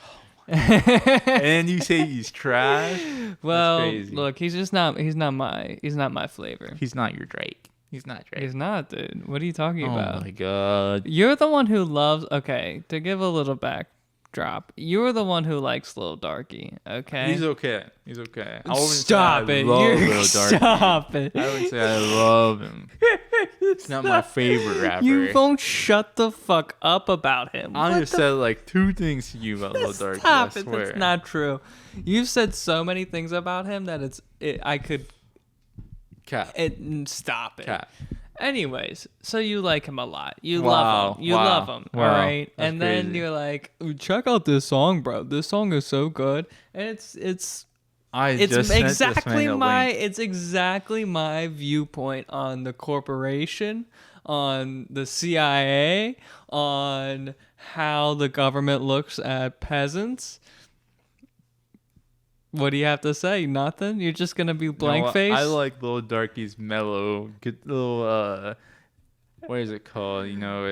And you say he's trash? Well, look, he's not my flavor. He's not your Drake. He's not Drake. He's not, dude. What are you talking about? Oh my god. You're the one who loves, okay, to give a little backtrack drop. You're the one who likes Lil Darky, okay? He's okay. I wouldn't Stop say I it. love You're, Lil Darky. stop it. I would say I love him. It's not my favorite rapper. You won't shut the fuck up about him. I What just the said like 2 things to you about Lil Darky. Stop I it. swear. That's not true. You've said so many things about him that I could. Cap. Stop it. Cap. Anyways, so you like him a lot. You Wow, love him. You wow, love him. wow. All right. That's And then crazy. you're like, check out this song, bro. This song is so good. And it's just sent this exactly man a my link. it's exactly my viewpoint on the corporation, on the CIA, on how the government looks at peasants. What do you have to say? Nothing? You're just gonna be blank face? I like Lil Darky's mellow, good little what is it called? You know,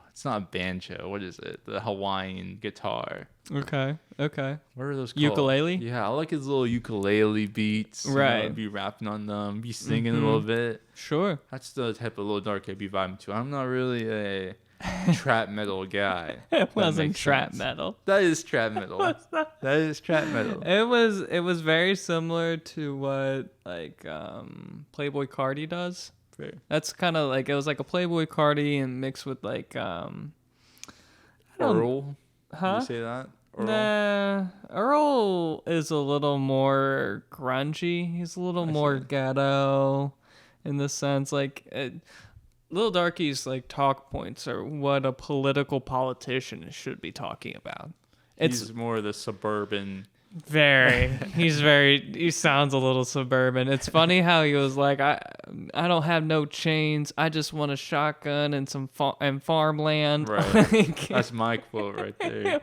it's not a banjo. What is it? The Hawaiian guitar. Okay. What are those called? Ukulele? Yeah, I like his little ukulele beats. Right. You know, be rapping on them, be singing a little bit. Sure. That's the type of Lil Darky I'd be vibing to. I'm not really a trap metal guy. It That wasn't makes trap sense. metal. That is trap metal. That is trap metal. It was very similar to what like Playboy Cardi does. Fair. That's kind of like it was like a Playboy Cardi and mixed with like Earl? huh? Did you say that? Earl? Nah, Earl is a little more grungy. He's a little more ghetto in the sense like Lil Darky's like talk points are what a political politician should be talking about. He's more the suburban. He sounds a little suburban. It's funny how he was like, I don't have no chains. I just want a shotgun and some farmland. Right. That's my quote right there.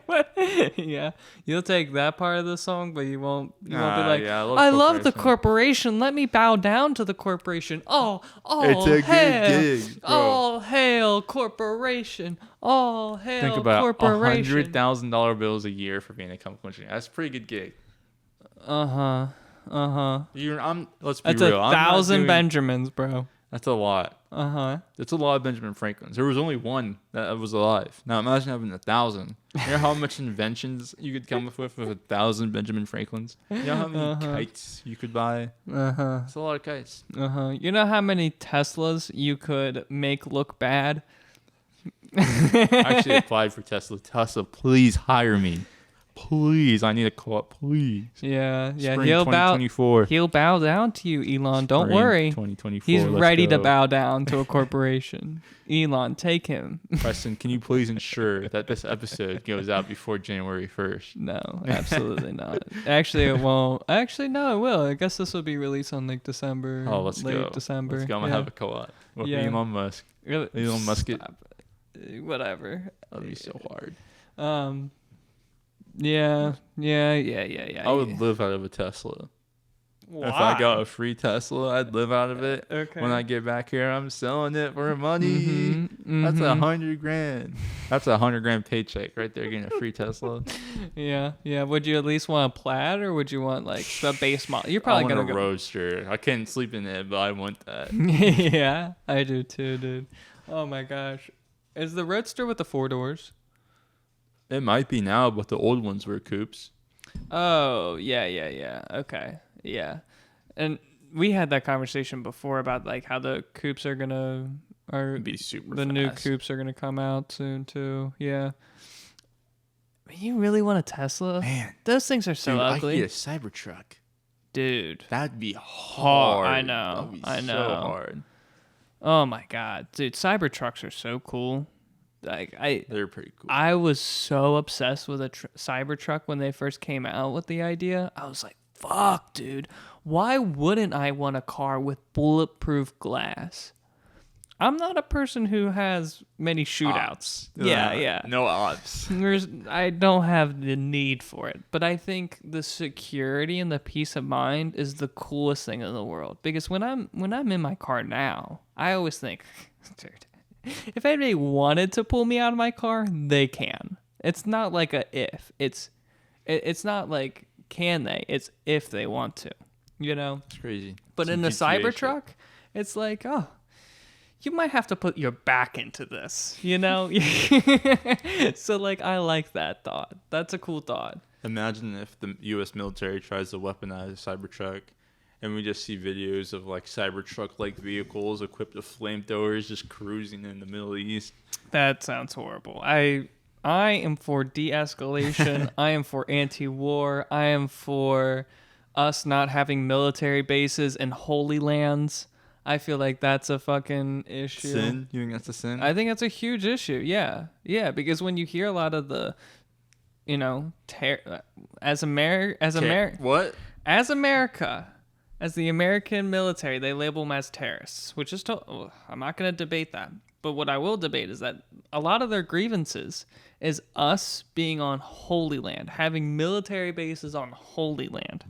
Yeah. You'll take that part of the song, but you won't be like, yeah, I love the corporation. Let me bow down to the corporation. Oh, It's a good hail. gig, bro. All hail corporation. All hail Think about corporation. $100,000 bills a year for being a company. That's a pretty good gig. Uh-huh. Let's be That's real. 1,000 Benjamins, bro. That's a lot. Uh-huh. That's a lot of Benjamin Franklins. There was only one that was alive. Now imagine having 1,000. You know how much inventions you could come up with 1,000 Benjamin Franklins? You know how many kites you could buy? Uh-huh. It's a lot of kites. Uh-huh. You know how many Teslas you could make look bad? I actually applied for Tesla. Tesla, please hire me. Please, I need a co-op. Please. Yeah. Spring He'll 2024. bow down to you, Elon. Don't Spring worry. 2024. He's let's ready to go. bow down to a corporation. Elon, take him. Preston, can you please ensure that this episode goes out before January 1st? No, absolutely not. Actually, it won't. Actually, no, it will. I guess this will be released on like December. Oh, let's late go. December. Let's go. I'm going to have a co-op with Yeah. Elon Musk. Really? Elon Musk it. Stop. Whatever. That'd be so hard. Yeah. I would live out of a Tesla. Why? If I got a free Tesla, I'd live out of it. Okay. When I get back here, I'm selling it for money. Mm-hmm. That's $100,000. That's $100,000 paycheck right there, getting a free Tesla. Yeah. Would you at least want a plaid, or would you want like the base model? You're I probably want gonna a go. Roadster. I can't sleep in it, but I want that. Yeah, I do too, dude. Oh my gosh, is the Roadster with the 4 doors? It might be now, but the old ones were coupes. Oh yeah. Okay, yeah, and we had that conversation before about like how the coupes are It'd be super the fast. new coupes are gonna come out soon too. Yeah. You really want a Tesla? Man, Those things are so dude, ugly. I get a Cybertruck. Dude. That'd be hard. I know. That'd be I so know. hard. Oh my god, dude, Cybertrucks are so cool. Like They're pretty cool. I was so obsessed with a Cybertruck when they first came out with the idea. I was like, fuck, dude. Why wouldn't I want a car with bulletproof glass? I'm not a person who has many shootouts. Yeah. No ops. I don't have the need for it. But I think the security and the peace of mind is the coolest thing in the world. Because when I'm in my car now, I always think, dude, if anybody wanted to pull me out of my car, they can. It's not like a if. It's not like can they. It's if they want to. You know? It's crazy. But It's in a GTA shit. Cybertruck, it's like, oh, you might have to put your back into this, you know? So, like, I like that thought. That's a cool thought. Imagine if the U.S. military tries to weaponize a Cybertruck, and we just see videos of, like, Cybertruck-like vehicles equipped with flamethrowers just cruising in the Middle East. That sounds horrible. I am for de-escalation. I am for anti-war. I am for us not having military bases in holy lands. I feel like that's a fucking issue. Sin? You think that's a sin? I think that's a huge issue. Yeah. Yeah, because when you hear a lot of the, you know, as the American military, they label them as terrorists, which is I'm not going to debate that. But what I will debate is that a lot of their grievances is us being on Holy Land, having military bases on Holy Land.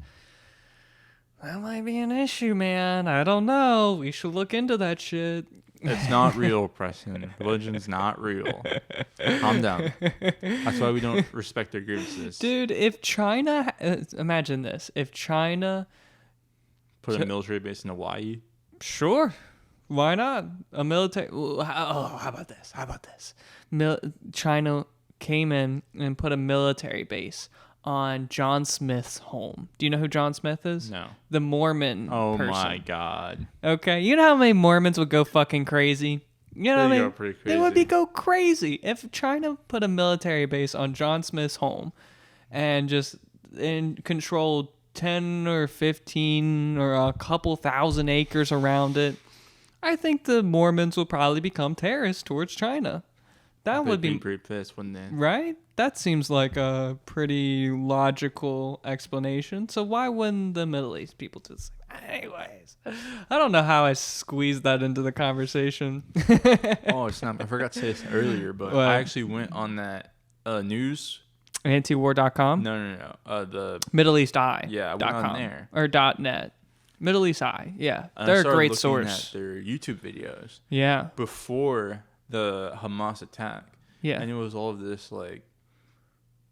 That might be an issue, man. I don't know. We should look into that shit. It's not real, Preston. Religion's not real. Calm down. That's why we don't respect their grievances. Dude, if China... imagine this. If China... Put a military base in Hawaii? Sure. Why not? A military... how about this? China came in and put a military base on John Smith's home. Do you know who John Smith is? No. The Mormon Oh person. my God. Okay. You know how many Mormons would go fucking crazy? You know They what I go mean? pretty They would crazy. go crazy. If China put a military base on John Smith's home and just controlled 10 or 15 or a couple thousand acres around it, I think the Mormons will probably become terrorists towards China. That would be pretty pissed, wouldn't they? right. That seems like a pretty logical explanation. So why wouldn't the Middle East people just? Anyways, I don't know how I squeezed that into the conversation. Oh, it's not. I forgot to say this earlier, but What? I actually went on that news. Antiwar.com. No. The Middle East Eye. Yeah, I went dot on com, there. or .net. Middle East Eye. Yeah, and I they're a started great looking source. at their YouTube videos Yeah. before the Hamas attack. Yeah. And it was all of this like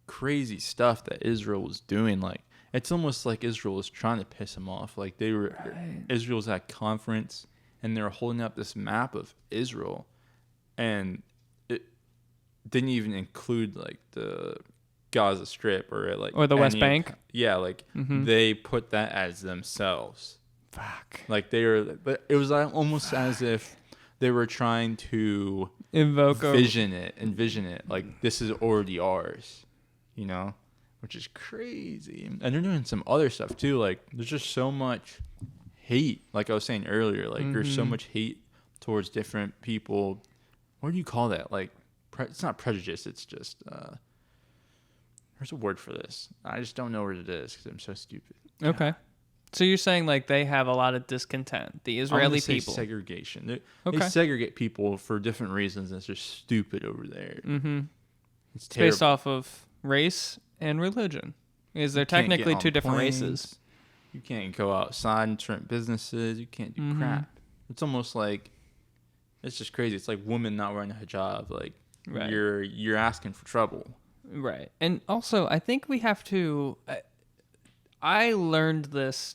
crazy stuff that Israel was doing. Like it's almost like Israel was trying to piss them off. Like Israel's at a conference and they were holding up this map of Israel, and it didn't even include like the Gaza Strip or the West Bank. Yeah, like they put that as themselves. Fuck. Like it was like almost as if they were trying to envision it like this is already ours, you know, which is crazy. And they're doing some other stuff too. Like there's just so much hate. Like I was saying earlier, like there's so much hate towards different people. What do you call that? Like it's not prejudice. It's just there's a word for this. I just don't know what it is because I'm so stupid. Okay. So you're saying like they have a lot of discontent, the Israeli people. Segregation. Okay. They segregate people for different reasons. It's just stupid over there. Mm-hmm. It's Based terrible. off of race and religion. Is there You can't technically get two on different planes. races? You can't go outside and rent businesses. You can't do crap. It's almost like it's just crazy. It's like women not wearing a hijab. Like Right. you're asking for trouble. Right. And also, I think we have to... I learned this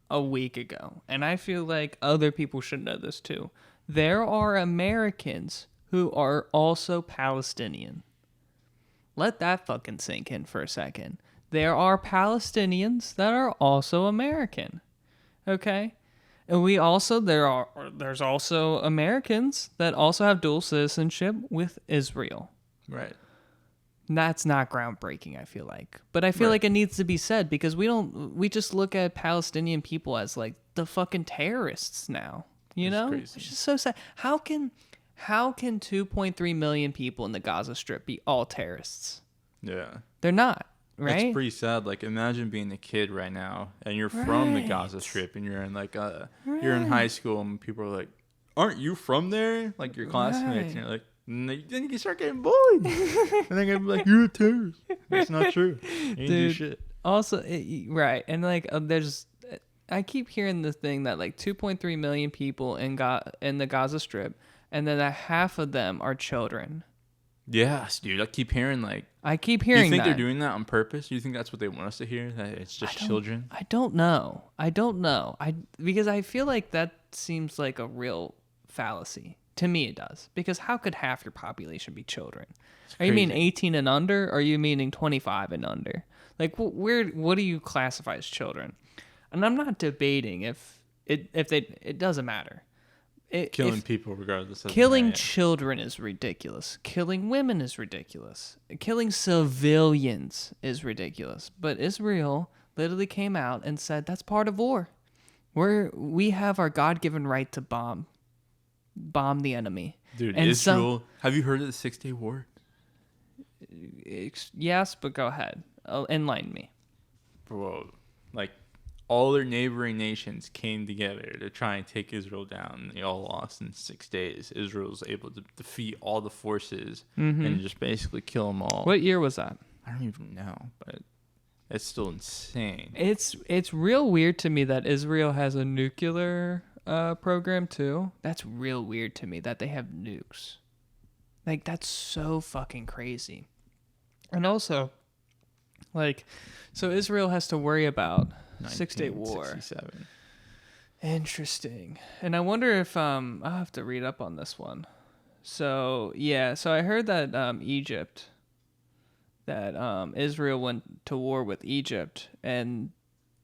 a week ago, and I feel like other people should know this too. There are Americans who are also Palestinian. Let that fucking sink in for a second. There are Palestinians that are also American. Okay? And there's also Americans that also have dual citizenship with Israel. Right. That's not groundbreaking, I feel like. But I feel like it needs to be said because we just look at Palestinian people as like the fucking terrorists now. You It's know? crazy. It's just so sad. How can 2.3 million people in the Gaza Strip be all terrorists? Yeah. They're not, right? It's pretty sad. Like imagine being a kid right now and you're from the Right. Gaza Strip and you're in like you're in high school and people are like, "Aren't you from there?" Like your classmates, Right. and you're like, then you start getting bullied. And they're gonna be like, "You're a terrorist." That's not true. You didn't do Dude. shit. Also, right. And like I keep hearing this thing that like 2.3 million people in the Gaza Strip, and then half of them are children. Yes, dude. I keep hearing like. I keep Do hearing you think that. they're doing that on purpose? Do you think that's what they want us to hear? That it's just children? I don't know. Because I feel like that seems like a real fallacy. To me, it does. Because how could half your population be children? Are you meaning 18 and under, or are you meaning 25 and under? Like, what do you classify as children? And I'm not debating if it doesn't matter. Killing people regardless of killing children is ridiculous. Killing women is ridiculous. Killing civilians is ridiculous. But Israel literally came out and said that's part of war. We have our God-given right to bomb the enemy. Dude, and Israel. Have you heard of the 6-Day War? Yes, but go ahead. Enlighten me. Bro, like all their neighboring nations came together to try and take Israel down. They all lost in 6 days. Israel was able to defeat all the forces and just basically kill them all. What year was that? I don't even know, but it's still insane. It's real weird to me that Israel has a nuclear program too. That's real weird to me that they have nukes. Like, that's so fucking crazy. And also, like, so Israel has to worry about 6-Day War. Interesting. And I wonder if I'll have to read up on this one. So yeah, so I heard that Israel went to war with Egypt, and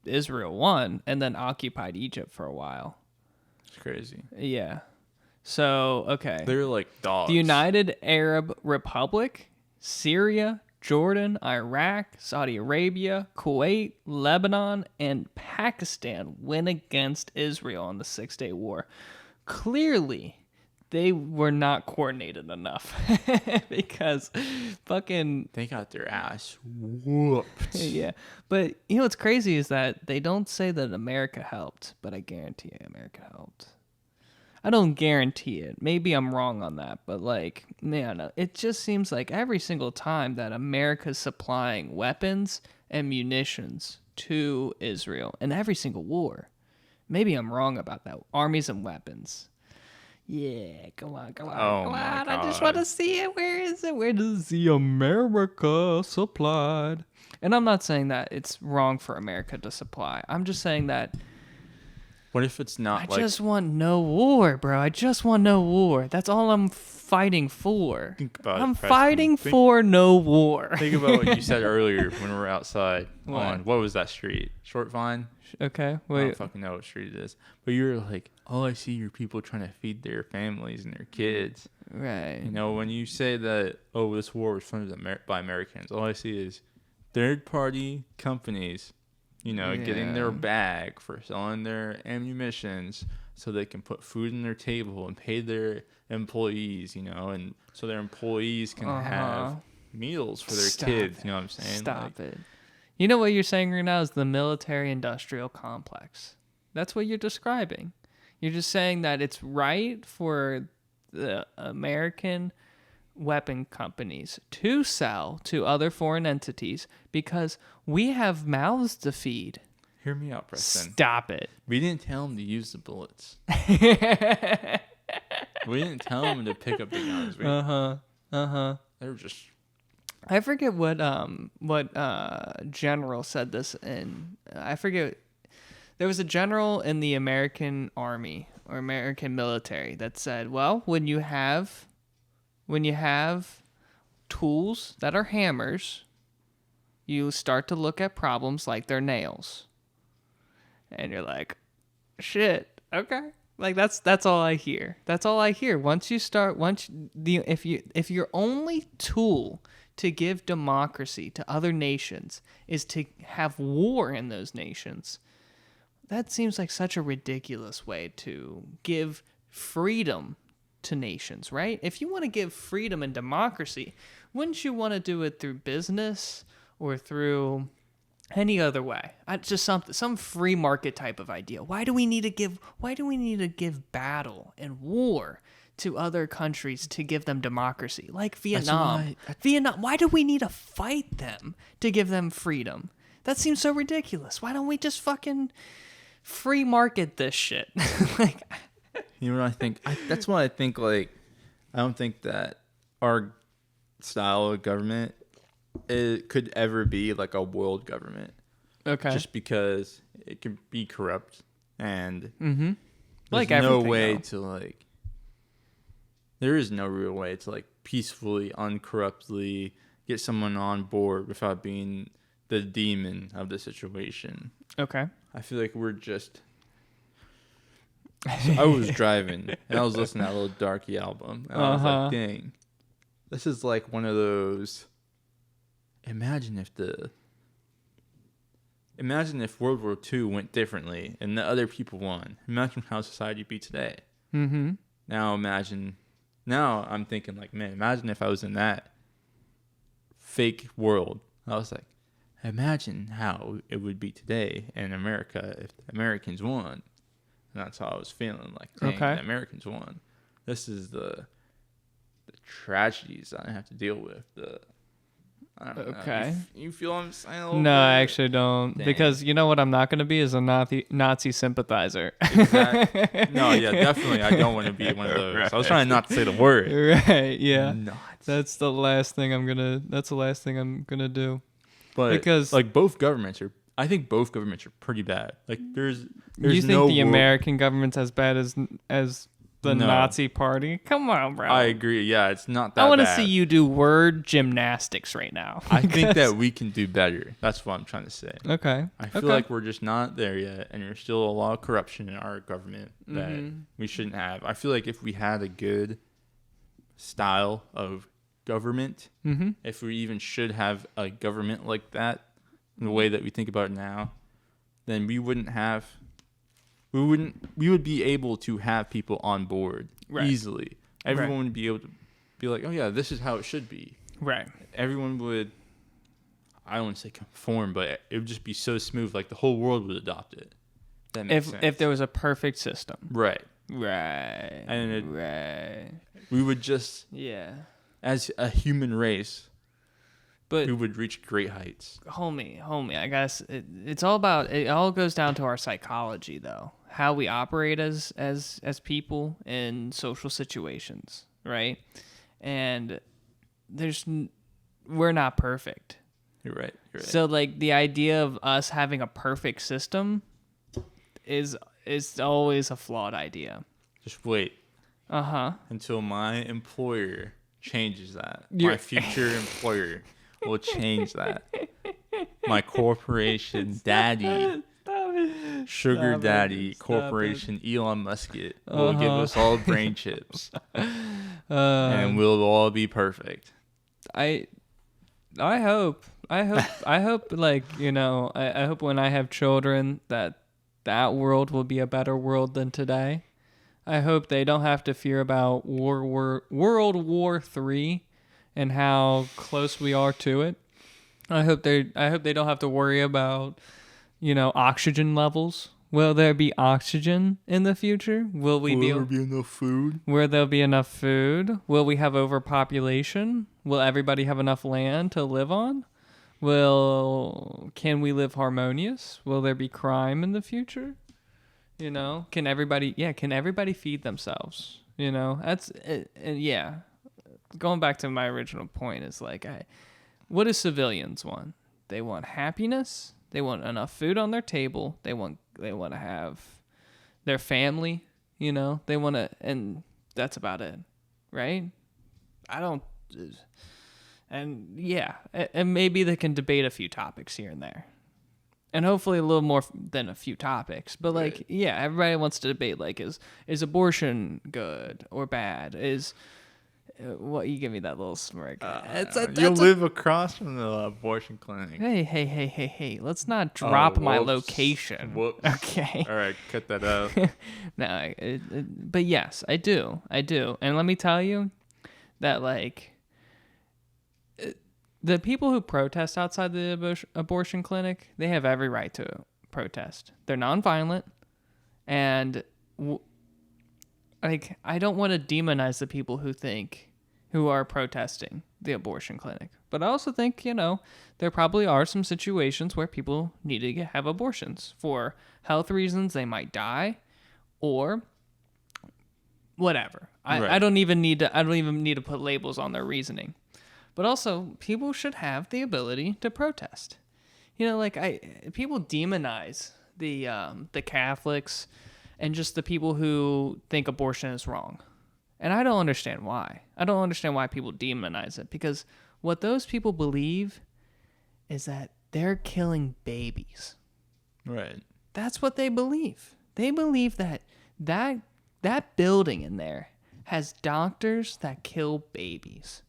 Israel won, and then occupied Egypt for a while. It's crazy. Yeah. So okay, they're like dogs. The United Arab Republic, Syria, Jordan, Iraq, Saudi Arabia, Kuwait, Lebanon, and Pakistan went against Israel in the 6-Day War. Clearly, they were not coordinated enough because fucking... They got their ass whooped. Yeah. But you know what's crazy is that they don't say that America helped, but I guarantee you America helped. I don't guarantee it. Maybe I'm wrong on that, but like, man, it just seems like every single time that America's supplying weapons and munitions to Israel in every single war. Maybe I'm wrong about that. Armies and weapons. Yeah, come on. Oh come my on. God. I just want to see it. Where is it? Where does the America supplied? And I'm not saying that it's wrong for America to supply. I'm just saying that what if it's not I just want no war, bro. I just want no war. That's all I'm fighting for. Think about I'm it, Preston. fighting for no war. Think about what you said earlier when we were outside What? on, what was that street? Short Vine? Okay, I wait. don't fucking know what street it is. But you're like, all I see are people trying to feed their families and their kids. Right. You know, when you say that, oh, this war was funded by Americans, all I see is third-party companies, you know, getting their bag for selling their ammunitions so they can put food on their table and pay their employees, you know, and so their employees can have meals for their kids. You know what I'm saying? Stop it. You know what you're saying right now is the military-industrial complex. That's what you're describing. You're just saying that it's right for the American weapon companies to sell to other foreign entities because we have mouths to feed. Hear me out, Preston. Stop it. We didn't tell them to use the bullets. We didn't tell them to pick up the guns. They were just... I forget what general said this in. I forget. There was a general in the American Army or American military that said, "Well, when you have tools that are hammers, you start to look at problems like they're nails." And you're like, "Shit, okay." Like that's all I hear. That's all I hear. If your only tool to give democracy to other nations is to have war in those nations, that seems like such a ridiculous way to give freedom to nations, right? If you want to give freedom and democracy, wouldn't you want to do it through business or through any other way? Just some free market type of idea. Why do we need to give battle and war to other countries to give them democracy, like Vietnam? Vietnam. Why do we need to fight them to give them freedom? That seems so ridiculous. Why don't we just fucking free market this shit? Like, you know what I think? That's why I think, like, I don't think that our style of government could ever be like a world government. Okay. Just because it can be corrupt and there's like no way to, like, there is no real way to like peacefully, uncorruptly get someone on board without being the demon of the situation. Okay. I feel like we're just. So I was driving and I was listening to that little Darky album. And I was like, dang, this is like one of those. Imagine if World War II went differently and the other people won. Imagine how society would be today. Mm-hmm. Now I'm thinking like, man, imagine if I was in that fake world. I was like, imagine how it would be today in America if the Americans won. And that's how I was feeling. Like, dang, the Americans won. This is the tragedies I have to deal with. I don't know. You feel what I'm saying? No, I actually don't. Dang. Because you know what I'm not going to be is a Nazi sympathizer. Exactly. No, yeah, definitely. I don't want to be one of those. Right. I was trying not to say the word. Right, yeah. Nuts. That's the last thing I'm going to do. But because like I think both governments are pretty bad. Like there's you think the American government's as bad as the Nazi party? Come on, bro. I agree. Yeah, it's not that bad. I want to see you do word gymnastics right now. I think that we can do better. That's what I'm trying to say. Okay. I feel like we're just not there yet, and there's still a lot of corruption in our government that we shouldn't have. I feel like if we had a good style of government, if we even should have a government like that, in the way that we think about it now, then we would be able to have people on board easily. Everyone would be able to be like, oh yeah, this is how it should be. Right. Everyone would, I don't want to say conform, but it would just be so smooth, like the whole world would adopt it. That makes sense. If there was a perfect system. Right. Right. And we would just, as a human race, but we would reach great heights. Homie, I guess it all goes down to our psychology, though. How we operate as people in social situations, right? And we're not perfect. You're right. So like the idea of us having a perfect system is always a flawed idea. Just wait. Until my employer changes that. My future employer will change that. My corporation daddy, sugar daddy, corporation Elon Musk will give us all brain chips, and we'll all be perfect. I hope like, you know, I hope when I have children that world will be a better world than today. I hope they don't have to fear about World War III and how close we are to it. I hope they don't have to worry about, you know, oxygen levels. Will there be oxygen in the future? Will there be enough food? Will there be enough food? Will we have overpopulation? Will everybody have enough land to live on? Can we live harmonious? Will there be crime in the future? You know, can everybody feed themselves? You know, that's it. And yeah, going back to my original point is like, what do civilians want? They want happiness. They want enough food on their table. They want to have their family. You know, they want to, and that's about it, right? And yeah, and maybe they can debate a few topics here and there. And hopefully a little more than a few topics. But like, yeah, everybody wants to debate, like, is abortion good or bad? What, you give me that little smirk. You live across from the abortion clinic. Hey, let's not drop my location. Whoops. Okay. All right, cut that out. No, but yes, I do. And let me tell you that, like, the people who protest outside the abortion clinic, they have every right to protest. They're nonviolent, and like, I don't want to demonize the people who are protesting the abortion clinic. But I also think, you know, there probably are some situations where people need to have abortions for health reasons. They might die, or whatever. I don't even need to put labels on their reasoning. But also, people should have the ability to protest. You know, like, people demonize the Catholics and just the people who think abortion is wrong. And I don't understand why. I don't understand why people demonize it, because what those people believe is that they're killing babies. Right. That's what they believe. They believe that building in there has doctors that kill babies.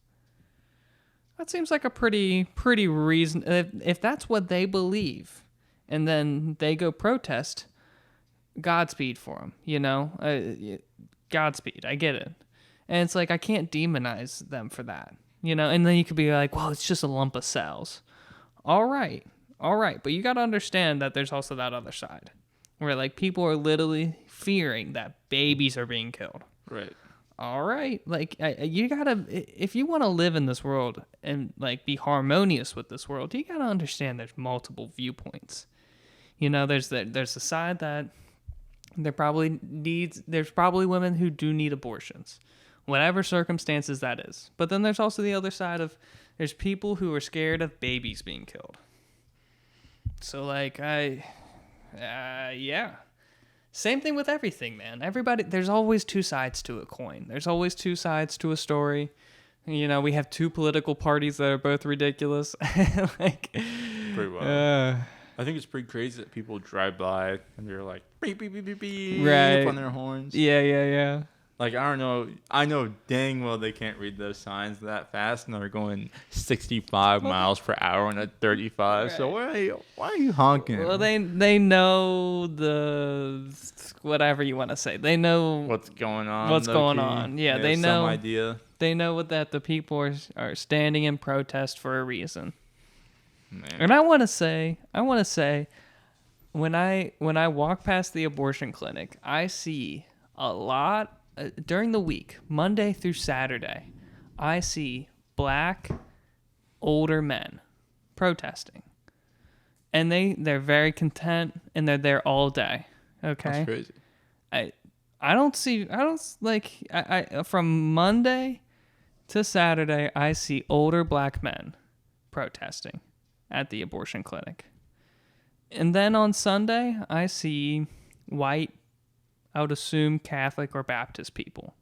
That seems like a pretty reason. If that's what they believe, and then they go protest, Godspeed for them. Godspeed. I get it. And it's like, I can't demonize them for that. And then you could be like, well, it's just a lump of cells. All right. But you got to understand that there's also that other side where like people are literally fearing that babies are being killed. Right. All right. Like you got to, if you want to live in this world and like be harmonious with this world, you got to understand there's multiple viewpoints. There's the side that there's probably women who do need abortions, whatever circumstances that is. But then there's also the other side of, there's people who are scared of babies being killed. So like yeah. Same thing with everything, man. Everybody, there's always two sides to a coin. There's always two sides to a story. We have two political parties that are both ridiculous. Like, pretty well. I think it's pretty crazy that people drive by and they're like beep beep beep beep beep right on their horns. Yeah. Like, I don't know. I know dang well they can't read those signs that fast, and they're going 65 miles per hour on a 35. Right. So why are you honking? Well, they know the whatever you want to say. They know what's going on. Yeah, they know. Some idea. They know that the people are standing in protest for a reason. Man. And I want to say, when I walk past the abortion clinic, I see a lot. During the week, Monday through Saturday, I see black older men protesting. And they're very content, and they're there all day. Okay? That's crazy. From Monday to Saturday, I see older black men protesting at the abortion clinic. And then on Sunday, I see white, I would assume Catholic or Baptist people.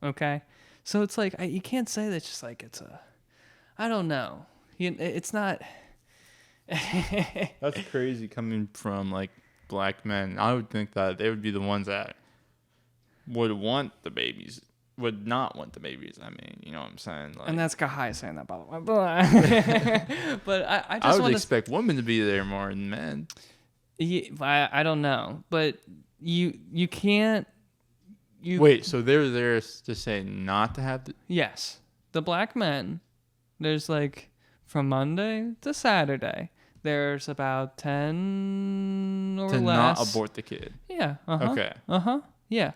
Okay? So it's like, you can't say that just like it's I don't know. It's not. That's crazy coming from like black men. I would think that they would be the ones that would not want the babies. I mean, you know what I'm saying? Like, and that's Kahaya saying that, by the way. But I would expect women to be there more than men. Yeah, I don't know, but you can't. Wait, so they're there to say not to have the... Yes, the black men. There's like from Monday to Saturday. There's about 10 or less. To not abort the kid. Yeah. Okay. Yeah.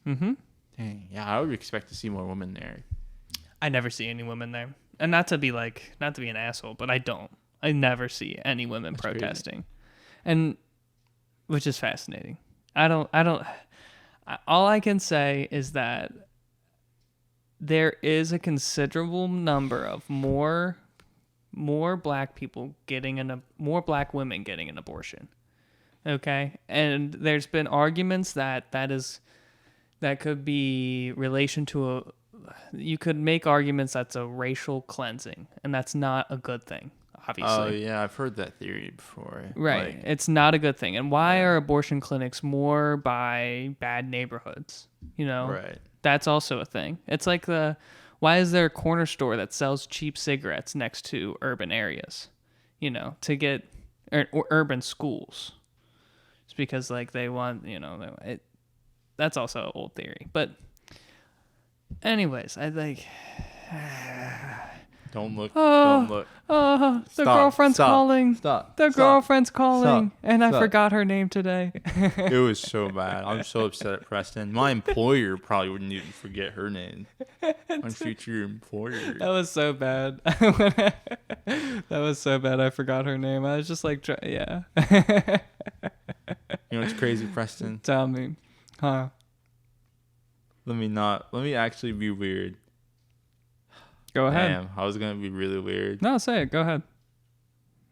Mm-hmm. Dang. Yeah, I would expect to see more women there. I never see any women there, and not to be an asshole, but I don't. I never see any women protesting, crazy. And which is fascinating. I don't. All I can say is that there is a considerable number of more black people more black women getting an abortion. Okay, and there's been arguments that could be relation to you could make arguments that's a racial cleansing, and that's not a good thing, obviously. Oh, yeah, I've heard that theory before. Right. It's not a good thing. And why are abortion clinics more by bad neighborhoods? Right. That's also a thing. It's like why is there a corner store that sells cheap cigarettes next to urban areas? To get or urban schools. It's because like they want, that's also an old theory. But anyways, I think Don't look. The girlfriend's calling. Stop. The girlfriend's calling. And I Stop. forgot her name today. It was so bad. I'm so upset at Preston. My employer probably wouldn't even forget her name. My future employer. That was so bad. That was so bad. I forgot her name. I was just like, yeah. You know what's crazy, Preston? Tell me. Huh? Let me actually be weird. Go ahead. Damn, I was going to be really weird. No, say it. Go ahead.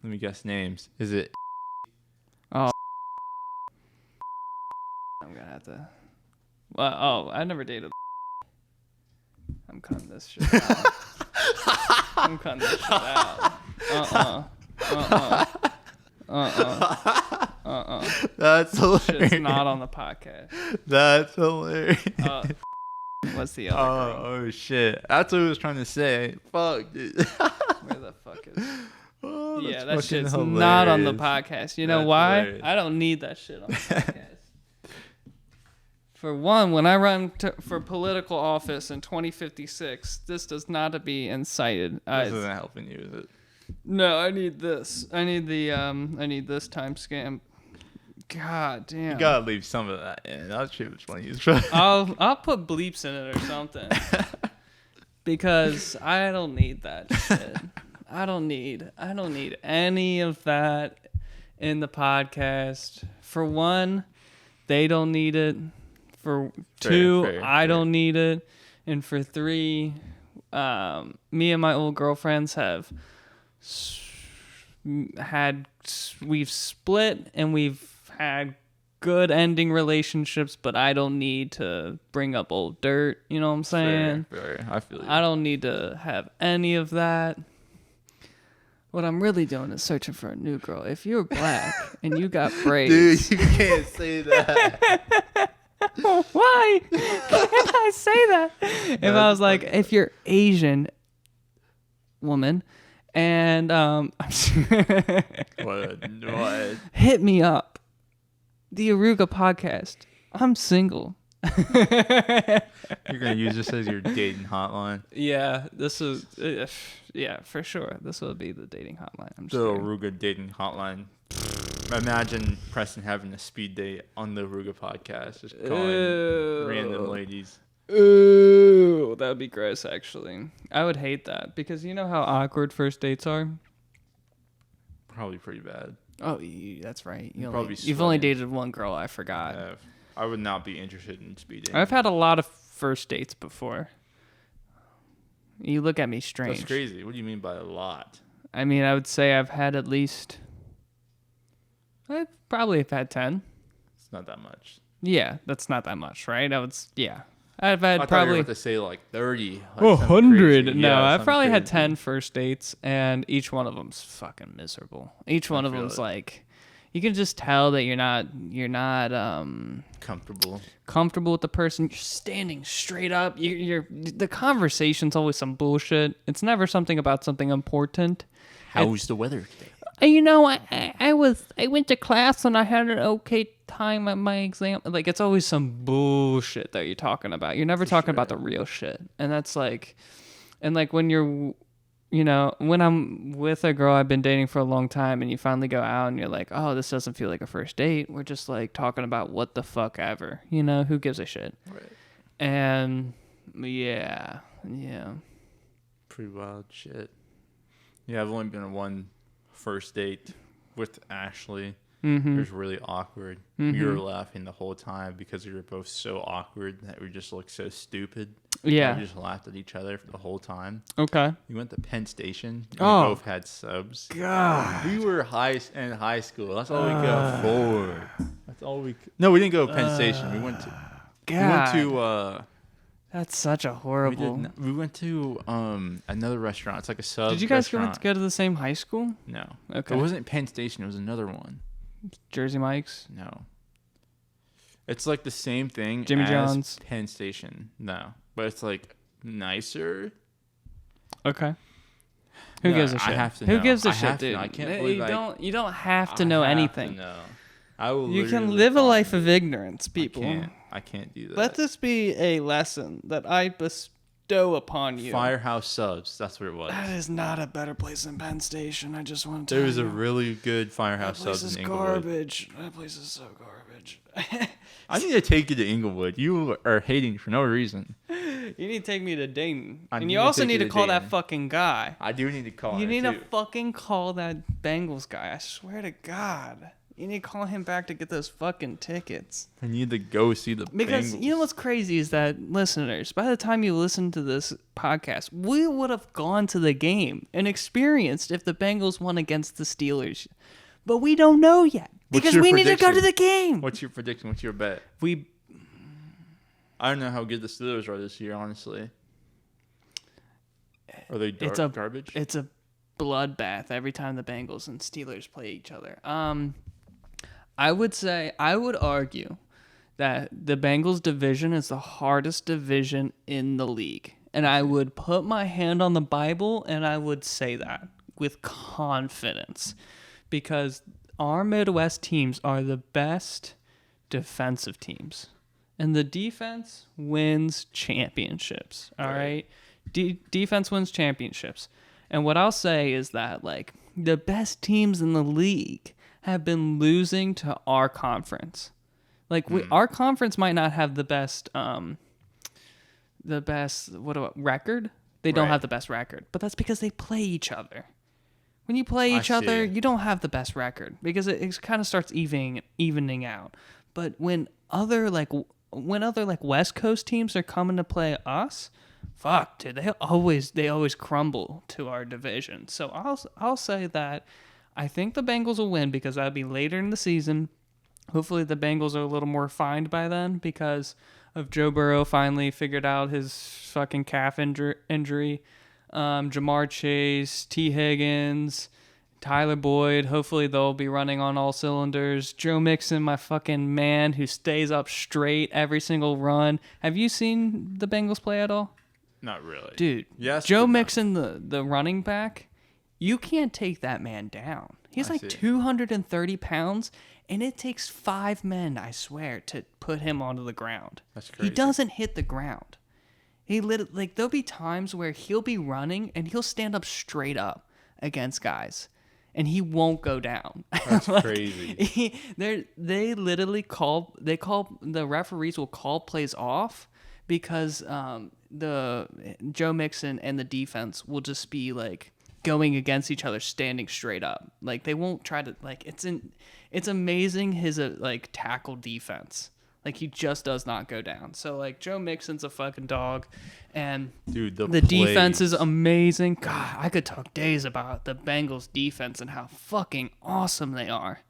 Let me guess names. Is it? Oh. I'm going to have to. Well, I never dated. I'm cutting this shit out. I'm cutting this shit out. That's hilarious. Shit's not on the podcast. That's hilarious. What's the other girl? Oh shit. That's what I was trying to say. Fuck, dude. Where the fuck is Oh, yeah, that's that fucking shit's not on the hilarious. podcast. You know That's why? hilarious. I don't need that shit on the podcast. For one, when I run for political office in 2056, this does not to be incited. This isn't helping you, is it? No, I need this. I need this timestamp. God damn. You gotta leave some of that in. That shit was funny as fuck. I'll put bleeps in it or something. Because I don't need that shit. I don't need any of that in the podcast. For one, they don't need it. For two, fair. I don't need it. And for three, me and my old girlfriends we've split and we've had good ending relationships, but I don't need to bring up old dirt. You know what I'm saying? Fair. I feel you. I don't need to have any of that. What I'm really doing is searching for a new girl. If you're black and you got braids, Dude, you can't say that. why can't I say that? If I was like, if you're Asian woman, and What? hit me up. The Oruga Podcast. I'm single. You're gonna use this as your dating hotline. Yeah, this is yeah, for sure. This will be the dating hotline. I'm The sure. Oruga dating hotline. Imagine Preston having a speed date on the Oruga podcast, just calling random ladies. Ooh, that would be gross. Actually, I would hate that because you know how awkward first dates are. Probably pretty bad. Oh, that's right. You've only sweating. dated one girl. I forgot. I would not be interested in speed dating. I've had a lot of first dates before. You look at me strange. That's crazy. What do you mean by a lot? I mean, I would say I've had at least. I probably have had 10. It's not that much. Yeah, that's not that much, right? Yeah. I've had I thought you were probably. about to say like 30. Like Oh, something 100. crazy. No, Yeah, I've something probably had crazy. 10 first dates, and each one of them's fucking miserable. Each one of feel them's it. like, you can just tell that you're not comfortable with the person. You're standing straight up. The conversation's always some bullshit. It's never something about something important. How's the weather today? You know, I went to class and I had an okay time at my exam. Like, it's always some bullshit that you're talking about. You're never talking about the real shit. And that's like, and like when you're, you know, when I'm with a girl I've been dating for a long time and you finally go out and you're like, oh, this doesn't feel like a first date. We're just like talking about what the fuck ever. You know, who gives a shit? Right. And yeah. Pretty wild shit. Yeah, I've only been on one first date with Ashley. Mm-hmm. It was really awkward. We were laughing the whole time because we were both so awkward that we just looked so stupid. Yeah. We just laughed at each other for the whole time. Okay. We went to Penn Station. And Oh. We both had subs. God. We were in high school. That's all we could afford. That's all we could. No, we didn't go to Penn Station. We went to. God. We went to. That's such a horrible. We went to another restaurant. It's like a sub. Did you guys restaurant. go to the same high school? No. Okay. It wasn't Penn Station. It was another one. Jersey Mike's? No. It's like the same thing Jimmy as John's? Penn Station. No. But it's like nicer. Okay. Who No, gives a I shit? have to Who know. gives a I shit, have to dude? know. I can't believe you don't have to know anything. No. I will You can literally live a find life it. of ignorance, people. I can't do that. Let this be a lesson that I bestow upon you. Firehouse Subs. That's what it was. That is not a better place than Penn Station. I just want to tell There was you. a really good That Firehouse place Subs is in Inglewood. garbage. That place is so garbage. I need to take you to Inglewood. You are hating for no reason. You need to take me to Dayton. I And need you to also take need you to to call that Dayton. fucking guy. I do need to call You him need too. to fucking call that Bengals guy. I swear to God. You need to call him back to get those fucking tickets. I need to go see the Because Bengals. you know what's crazy is that listeners, by the time you listen to this podcast, we would have gone to the game and experienced if the Bengals won against the Steelers. But we don't know yet. What's Because your we need to go to prediction? the game. What's your prediction? What's your bet? We I don't know how good the Steelers are this year, honestly. Are they garbage? It's a bloodbath every time the Bengals and Steelers play each other. I would argue that the Bengals division is the hardest division in the league. And I would put my hand on the Bible and I would say that with confidence, because our Midwest teams are the best defensive teams. And the defense wins championships, all right? Defense wins championships. And what I'll say is that, like, the best teams in the league have been losing to our conference. Like, our conference might not have the best record. They don't have the best record, but that's because they play each other. When you play each other, you don't have the best record because it kind of starts evening out. But when other West Coast teams are coming to play us, fuck, dude, they always crumble to our division. So I'll say that I think the Bengals will win because that'll be later in the season. Hopefully the Bengals are a little more refined by then because of Joe Burrow finally figured out his fucking calf injury. Jamar Chase, T. Higgins, Tyler Boyd. Hopefully they'll be running on all cylinders. Joe Mixon, my fucking man, who stays up straight every single run. Have you seen the Bengals play at all? Not really. Dude, yes, Joe Mixon, the running back, you can't take that man down. He's 230 pounds, and it takes 5 men, I swear, to put him onto the ground. That's crazy. He doesn't hit the ground. There'll be times where he'll be running, and he'll stand up straight up against guys, and he won't go down. That's crazy. The referees will call plays off because the Joe Mixon and the defense will just be like going against each other, standing straight up. Like they won't try to it's amazing his tackle defense. Like he just does not go down. So like Joe Mixon's a fucking dog, and dude, the defense is amazing. God, I could talk days about the Bengals defense and how fucking awesome they are.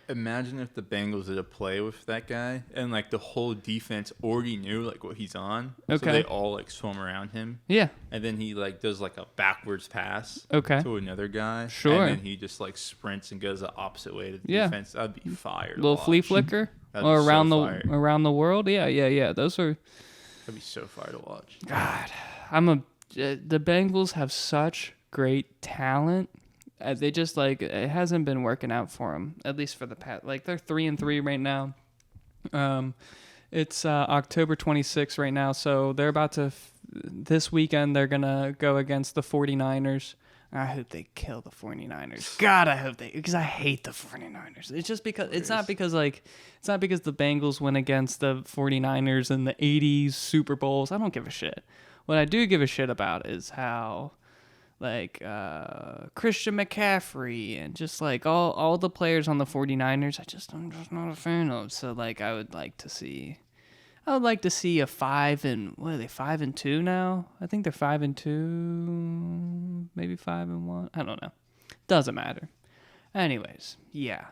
Imagine if the Bengals did a play with that guy and like the whole defense already knew like what he's on. Okay. So they all like swim around him. Yeah. And then he like does like a backwards pass. Okay. To another guy. Sure. And then he just like sprints and goes the opposite way to the defense. That'd be fire. Little flea flicker or around the world. Yeah. Those are. That'd be so fire to watch. God, the Bengals have such great talent. They just it hasn't been working out for them, at least for the past. Like they're 3-3 right now. It's October 26th right now, so they're about to. This weekend they're gonna go against the 49ers. I hope they kill the 49ers. God, I hope because I hate the 49ers. It's just because it's not because the Bengals went against the 49ers in the 80s Super Bowls. I don't give a shit. What I do give a shit about is how Christian McCaffrey and just like all the players on the 49ers I'm just not a fan of. So I would like to see a 5-2 now? I think they're 5-2, maybe 5-1. I don't know. Doesn't matter. Anyways, yeah.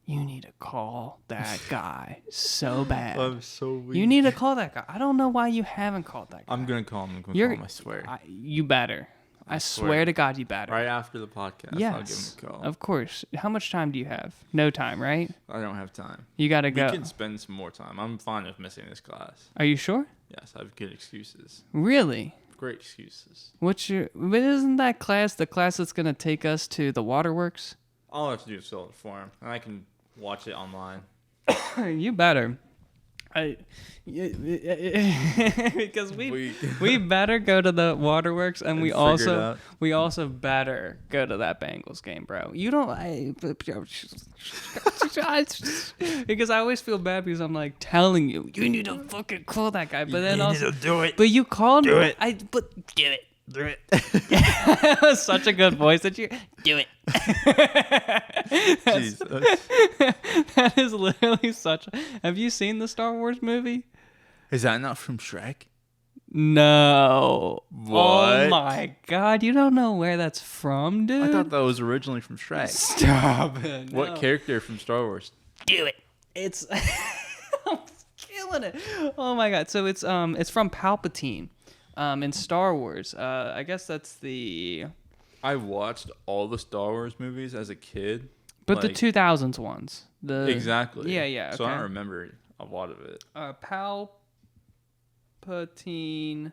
You need to call that guy so bad. I'm so weak. You need to call that guy. I don't know why you haven't called that guy. I'm going to call him. I swear. You better. I swear to God, you better. Right after the podcast, yes, I'll give him a call. Of course. How much time do you have? No time, right? I don't have time. You got to go. We can spend some more time. I'm fine with missing this class. Are you sure? Yes, I have good excuses. Really? Great excuses. But isn't that class the class that's going to take us to the waterworks? All I have to do is fill out the form, and I can watch it online. You better. Because we better go to the waterworks, and we also better go to that Bengals game, bro. You don't because I always feel bad because I'm like telling you need to fucking call that guy, but then also do it. But you called do me. it. Do it. That was such a good voice that you do it. That is literally such. Have you seen the Star Wars movie? Is that not from Shrek? No. What? Oh my God! You don't know where that's from, dude. I thought that was originally from Shrek. Stop it. No. What character from Star Wars? Do it. It's I'm killing it. Oh my God! So it's from Palpatine. In Star Wars, I guess that's the... I watched all the Star Wars movies as a kid. But the 2000s ones. Exactly. Yeah. Okay. So I don't remember a lot of it. Palpatine.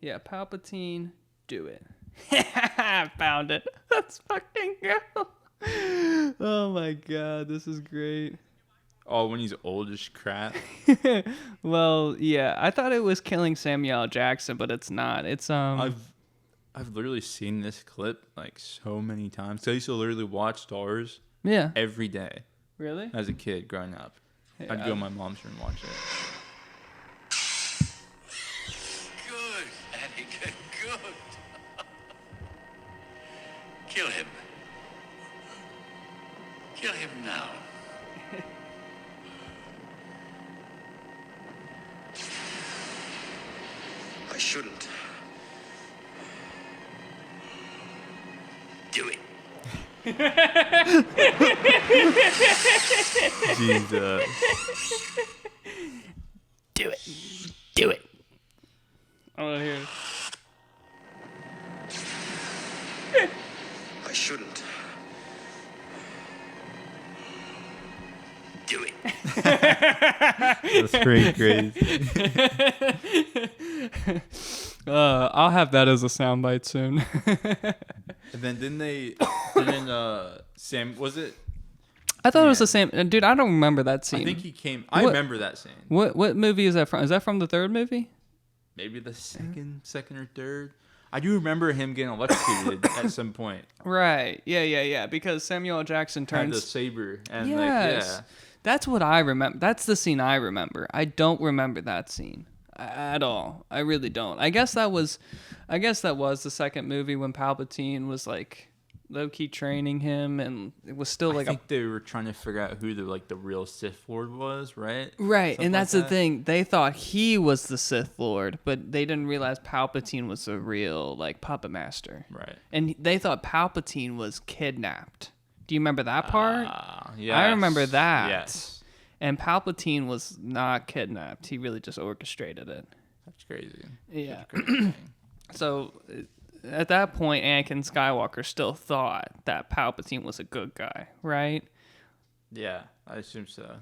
Yeah, Palpatine. Do it. I found it. Let's fucking go. Oh my god, this is great. Oh, when he's old as crap. Well, yeah, I thought it was killing Samuel L. Jackson, but it's not. It's I've literally seen this clip like so many times. I used to literally watch Star Wars every day Really? as a kid growing up. Yeah. I'd go to my mom's room and watch it. Good, Anakin, good. Kill him. Kill him now. I shouldn't. Do it. Jesus. Do it. Do it. I want to hear it. I shouldn't. Do it. That's pretty crazy. I'll have that as a soundbite soon. And then Sam, was it? I thought it was the same. Dude, I don't remember that scene. I think he came. I What- remember that scene. What movie is that from? Is that from the third movie? Maybe the second or third. I do remember him getting electrocuted at some point. Right. Yeah. Because Samuel L. Jackson Had the turns. saber and Yes. That's what I remember. That's the scene I remember. I don't remember that scene at all. I really don't. I guess that was the second movie when Palpatine was like low-key training him, and it was still I like think they were trying to figure out who the real Sith Lord was, right? Right, Something and that's like the thing. They thought he was the Sith Lord, but they didn't realize Palpatine was the real like puppet master. Right. And they thought Palpatine was kidnapped. Do you remember that part? Yeah. I remember that. Yes. And Palpatine was not kidnapped. He really just orchestrated it. That's crazy. Yeah. Such a crazy thing. So at that point, Anakin Skywalker still thought that Palpatine was a good guy, right? Yeah, I assume so.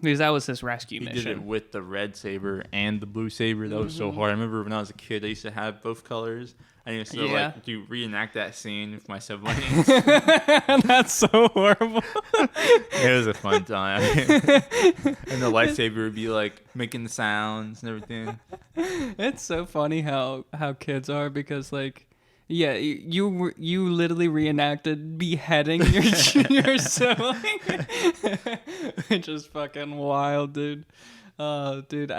Because that was his rescue He mission. did it with the red saber and the blue saber. That was so hard. I remember when I was a kid, I used to have both colors. I used to like to reenact that scene with my siblings. That's so horrible. It was a fun time. And the lightsaber would be like making the sounds and everything. It's so funny how kids are, because like, yeah, you literally reenacted beheading your sibling, which is fucking wild, dude. Dude,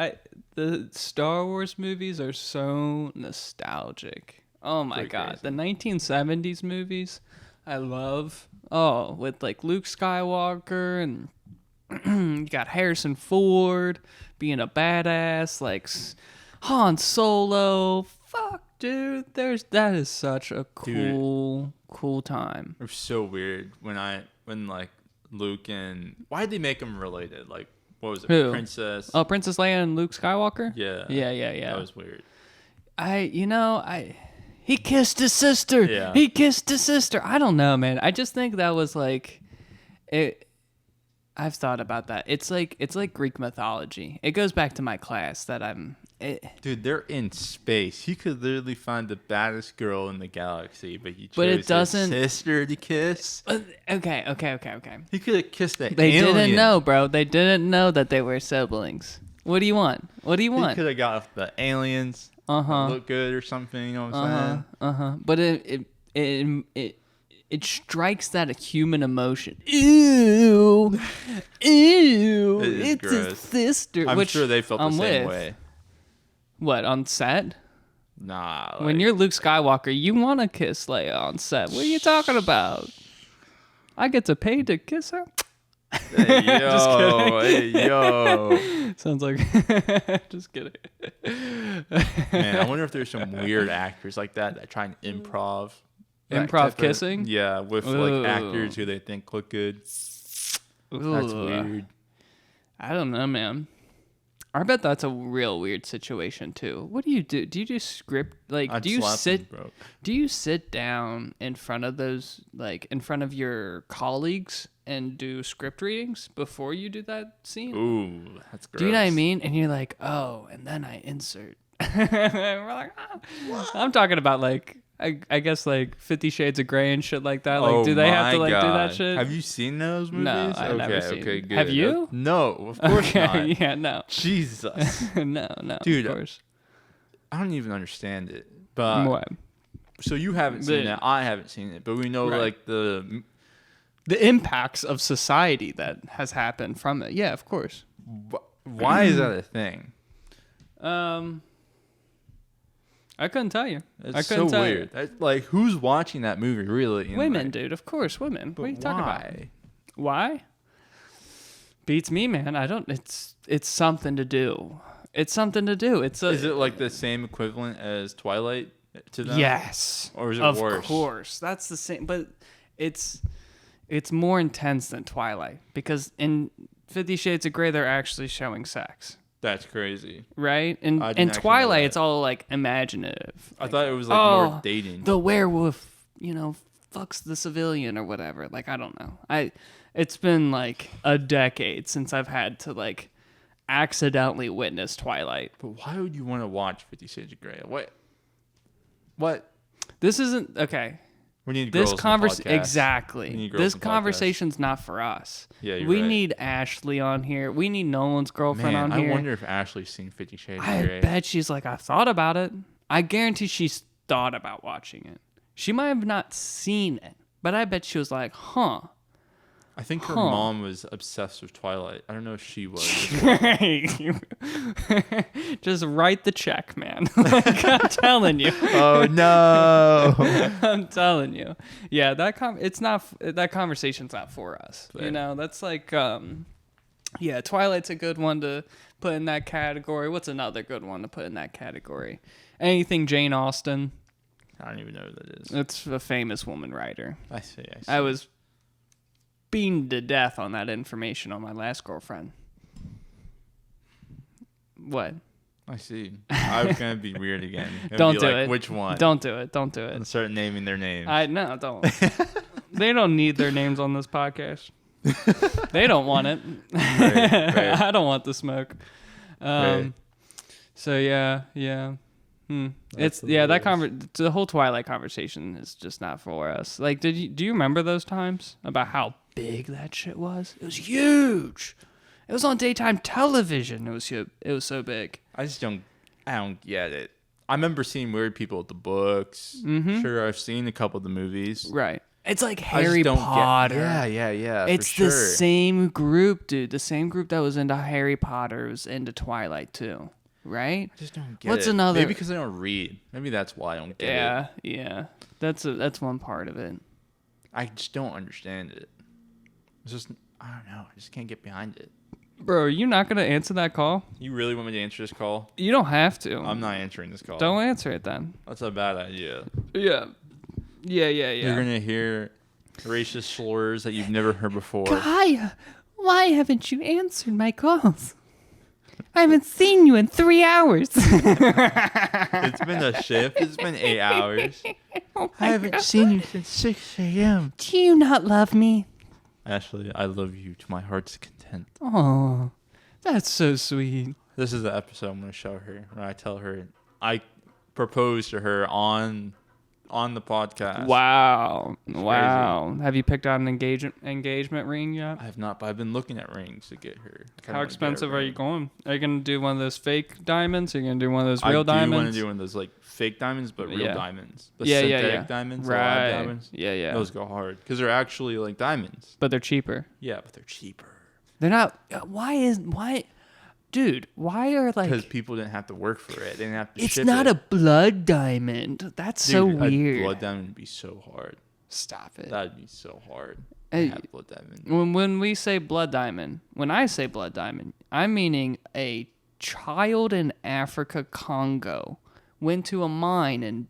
the Star Wars movies are so nostalgic. Oh my Pretty god, crazy. the 1970s movies, I love. Oh, with like Luke Skywalker and you got Harrison Ford being a badass, like Han Solo. Fuck, dude, that is such a cool time. It was so weird when like Luke and why did they make them related? Like what was it? Who? Princess. Oh, Princess Leia and Luke Skywalker. Yeah. Yeah. That was weird. He kissed his sister. Yeah. He kissed his sister. I don't know, man. I just think that was like it. I've thought about that. It's like Greek mythology. It goes back to my class that Dude, they're in space. He could literally find the baddest girl in the galaxy, but he chose But it doesn't- his sister to kiss. Okay. He could have kissed that They alien. didn't know, bro. They didn't know that they were siblings. What do you want? He could have got off the aliens. Look good or something. You know what I'm saying? But it strikes that human emotion. Ew. It is It's his gross. sister. I'm which sure they felt the I'm same with. way. What, on set? Nah. When you're Luke Skywalker, you want to kiss Leia on set. What are you talking about? I get to pay to kiss her? Hey, yo. Hey, yo. Sounds like... Just kidding. Man, I wonder if there's some weird actors like that try and improv. that Improv type of- kissing? Yeah, with Ooh. like actors who they think look good. That's Ooh. weird. I don't know, man. I bet that's a real weird situation too. What do you do? Do you just script I'd slap him, bro. Do you sit down in front of those in front of your colleagues and do script readings before you do that scene? Ooh, that's gross. Do you know what I mean? And you're like, oh, and then I insert. And we're like, oh. I'm talking about I guess 50 Shades of Grey and shit like that. Like, do they have to do that shit? Have you seen those movies? No, I've never seen. Okay, good. Have you? No, of course not. Yeah, no. Jesus. No, Dude, of course. I don't even understand it. But What? So you haven't seen it. I haven't seen it. But we know Right. the impacts of society that has happened from it. Yeah, of course. why is that a thing? I couldn't tell you. It's so weird. That's, who's watching that movie really? And, Women, dude. Of course, women. What are you talking about? Why? Beats me, man. I don't. It's something to do. It's something to do. Is it the same equivalent as Twilight to them? Yes. Or is it worse? worse? Of course, that's the same. But it's more intense than Twilight because in 50 Shades of Grey they're actually showing sex. That's crazy. Right? And Twilight, it's all imaginative. I thought it was more dating. The werewolf, fucks the civilian or whatever. I don't know. It's been a decade since I've had to accidentally witness Twilight. But why would you want to watch 50 Shades of Grey? What? This isn't okay. We need girls in the podcast. Exactly. This conversation's not for us. Yeah, you're we right. need Ashley on here. We need Nolan's girlfriend on here. I wonder if Ashley's seen 50 Shades of Grey. I bet she's I thought about it. I guarantee she's thought about watching it. She might have not seen it, but I bet she was like, huh. I think her mom was obsessed with Twilight. I don't know if she was. Just write the check, man. I'm telling you. Oh no! I'm telling you. Yeah, that conversation's not for us. Right. That's Twilight's a good one to put in that category. What's another good one to put in that category? Anything Jane Austen. I don't even know who that is. It's a famous woman writer. I see. I was beaten to death on that information on my last girlfriend. What? I see. I was gonna be weird again. Don't do it. Which one? Don't do it. Don't do it. And start naming their names. No, don't. They don't need their names on this podcast. They don't want it. Right. I don't want the smoke. Right. So yeah. The whole Twilight conversation is just not for us. Do you remember those times about how big that shit was? It was huge. It was on daytime television. It was so big. I don't get it. I remember seeing weird people at the books. Mm-hmm. Sure, I've seen a couple of the movies. Right. It's like Harry Potter. Yeah. It's the same group, dude. The same group that was into Harry Potter was into Twilight too. Right? I just don't get What's it. another? Maybe because I don't read. Maybe that's why I don't get it. Yeah. That's one part of it. I just don't understand it. It's just, I don't know. I just can't get behind it. Bro, are you not going to answer that call? You really want me to answer this call? You don't have to. I'm not answering this call. Don't answer it then. That's a bad idea. Yeah. You're going to hear racist slurs that you've never heard before. Kahaya, why haven't you answered my calls? I haven't seen you in 3 hours. It's been a shift. It's been 8 hours. I haven't seen you since 6 a.m. Do you not love me? Ashley, I love you to my heart's content. Oh, that's so sweet. This is the episode I'm going to show her when I tell her I proposed to her on the podcast. Wow. Have you picked out an engagement ring yet? I have not, but I've been looking at rings to get her. How expensive are you going? Are you going to do one of those fake diamonds? Or are you going to do one of those real diamonds? I do want to do one of those fake diamonds, but real diamonds. The synthetic diamonds, right. Diamonds. Yeah. Those go hard because they're actually diamonds. But they're cheaper. Yeah, but they're cheaper. They're not. Why? Dude, why are because people didn't have to work for it. They didn't have to ship it. It's not a blood diamond. That's so weird. A blood diamond would be so hard. Stop it. That'd be so hard. Blood When diamond. we say blood diamond, when I say blood diamond, I'm meaning a child in Africa, Congo, went to a mine and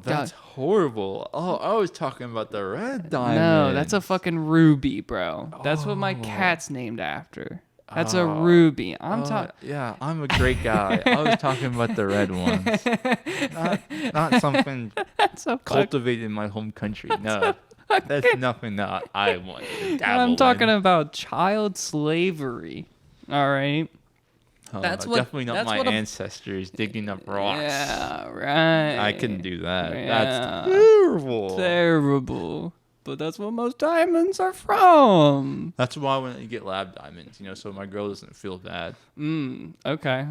that's horrible. Oh, I was talking about the red diamond. No, that's a fucking ruby, bro. That's what my cat's named after. That's a ruby. I'm talking. Yeah, I'm a great guy. I was talking about the red ones. Not something cultivated in my home country. No, that's nothing that I want to dabble I'm talking in. about child slavery. All right. That's what. Definitely not that's my what a- ancestors digging up rocks. Yeah, right. I couldn't do that. Yeah. That's terrible. Terrible. But that's what most diamonds are from. That's why when you get lab diamonds, so my girl doesn't feel bad. Okay.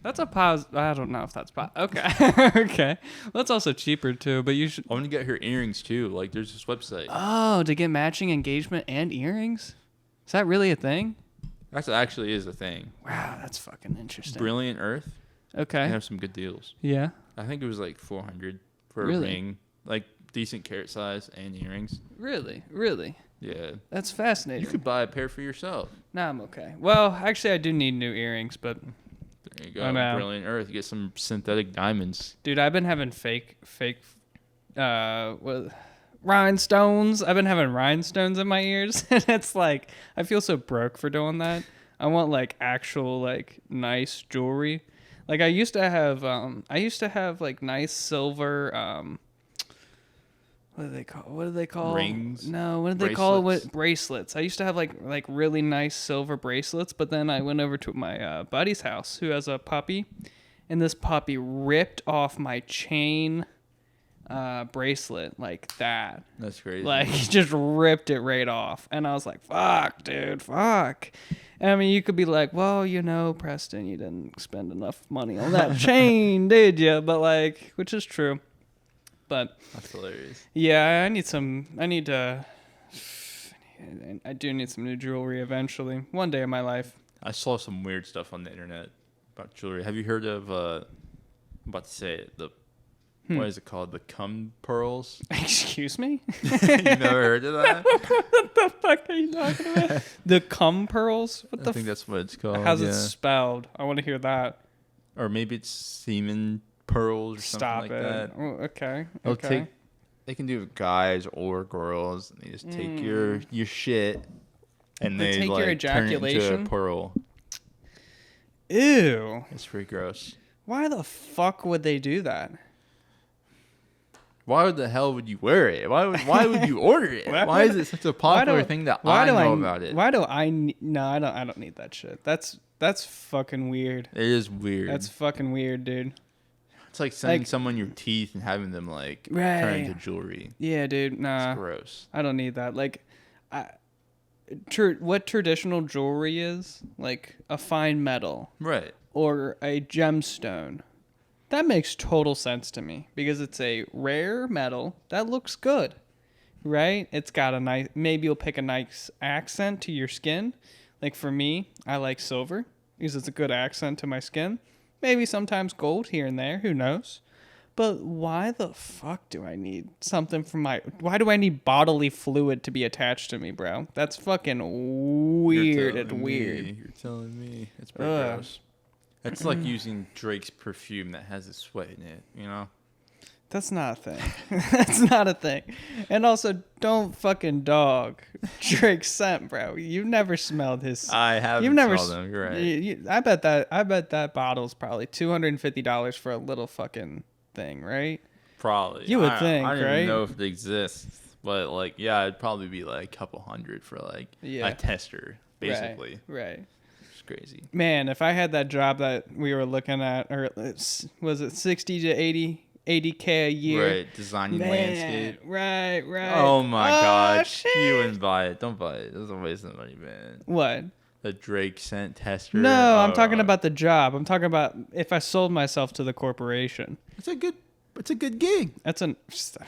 That's a pause. I don't know if that's okay. Okay. That's also cheaper too, but you should. I want to get her earrings too. Like there's this website. Oh, to get matching engagement and earrings? Is that really a thing? That actually is a thing. Wow, that's fucking interesting. Brilliant Earth. Okay. They have some good deals. Yeah. I think it was like $400 for Really? a ring, like decent carat size and earrings. Really? Yeah. That's fascinating. You could buy a pair for yourself. Nah, I'm okay. Well, actually, I do need new earrings, but There you go. I know. Brilliant Earth. Get some synthetic diamonds. dude, I've been having fake, rhinestones. I've been having rhinestones in my ears, and it's like I feel so broke for doing that. I want like actual like nice jewelry. Like I used to have like nice silver what do they call Rings? No, what do they call it? Bracelets? What bracelets? I used to have like really nice silver bracelets, but then I went over to my buddy's house who has a puppy, and this puppy ripped off my chain bracelet like that. That's crazy. Like he just ripped it right off, and I was like, "Fuck, dude, fuck." And I mean, you could be like, "Well, Preston, you didn't spend enough money on that chain, did you?" But like, which is true. But That's hilarious. yeah, I do need some new jewelry eventually, one day in my life. I saw some weird stuff on the internet about jewelry. Have you heard of, I'm about to say it, what is it called? The cum pearls? Excuse me? You never heard of that? What the fuck are you talking about? The cum pearls? What I the think that's what it's called. How's yeah. it spelled? I want to hear that. Or maybe it's semen pearls or Stop something it. like that. Oh, okay. They'll Okay. They can do it with guys or girls. And they just take your shit and They they take your like turn it into ejaculation? a pearl. Ew. It's pretty gross. Why the fuck would they do that? Why the hell would you wear it? Why would you order it? Why is it such a popular thing that I know about it? Why do I no, I don't need that shit. That's fucking weird. It is weird. That's fucking weird, dude. It's like sending like- someone your teeth and having them like turn Right. into jewelry. Yeah, dude. Nah. It's gross. I don't need that. Like what traditional jewelry is, like a fine metal Right. or a gemstone. That makes total sense to me because it's a rare metal that looks good, right? It's got a nice, maybe you'll pick a nice accent to your skin. Like for me, I like silver because it's a good accent to my skin. Maybe sometimes gold here and there, who knows? But why the fuck do I need something from why do I need bodily fluid to be attached to me, bro? That's fucking weird and weird. You're telling me. It's pretty Ugh. gross. It's like using Drake's perfume that has a sweat in it, That's not a thing. That's not a thing. And also, don't fucking dog Drake's scent, bro. You've never smelled his. I haven't You've never smelled them. You're right. I bet that bottle's probably $250 for a little fucking thing, right? Probably. You would I think, don't right? even know if it exists, but like, yeah, it'd probably be like a couple hundred for like Yeah. a tester, basically. Right. It's crazy. Man, if I had that job that we were looking at, or was it 60 to 80K a year? Right, designing Man, landscape. right. Oh my god, shit. you wouldn't buy it. Don't buy it. That's a waste of money, man. What? The Drake scent tester. No, I'm talking about the job. I'm talking about if I sold myself to the corporation. It's a good gig. That's it's a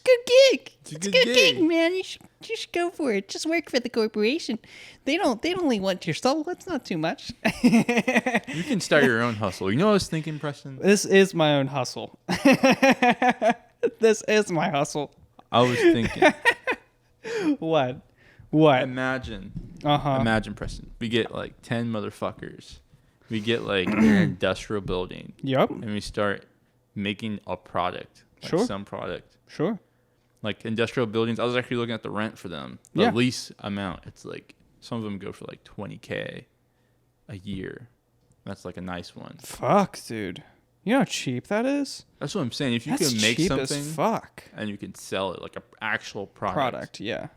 good gig. It's a good gig. man. You should go for it. Just work for the corporation. They only want your soul. That's not too much. You can start your own hustle. You know what I was thinking, Preston? This is my own hustle. This is my hustle. I was thinking. What? Imagine, Preston. We get like 10 motherfuckers. We get like an industrial building, Yup. and we start making a product. Like Sure. Some product. Sure. Like industrial buildings. I was actually looking at the rent for them. The Yeah. lease amount. It's like Some of them go for like $20K a year. That's like a nice one. Fuck, dude. You know how cheap that is? That's what I'm saying. If you That's can make cheap something as fuck. and you can sell it like an actual Product, yeah.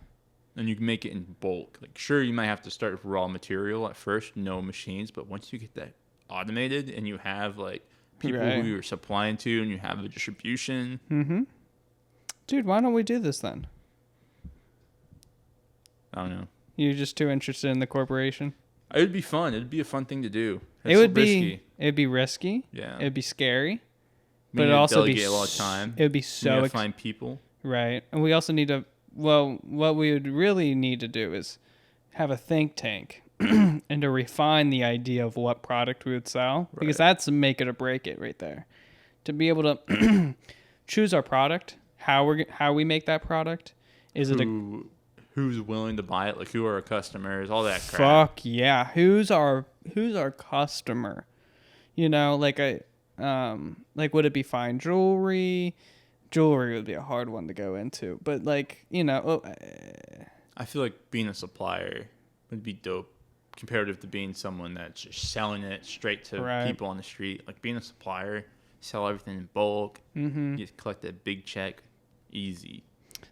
and you can make it in bulk. Like, sure, you might have to start with raw material at first, no machines, but once you get that automated and you have like people Right. who you're supplying to and you have a distribution. Mm-hmm. Dude, why don't we do this then? I don't know. You're just too interested in the corporation? It would be fun. It'd be a fun thing to do. It would risky. It'd be risky. Yeah. It'd be scary. We But need it'd to also be delegate a lot of time. It would be We so need to find people. right. And we also need to what we would really need to do is have a think tank and to refine the idea of what product we would sell, because Right. that's make it or break it right there. To be able to choose our product, how we make that product, is it a Who's willing to buy it? Like, who are our customers? All that crap. fuck yeah, who's our customer? You know, like would it be fine jewelry? Jewelry would be a hard one to go into, but like, you know, I feel like being a supplier would be dope comparative to being someone that's just selling it straight to Right. people on the street. Like, being a supplier, sell everything in bulk, you collect that big check, easy.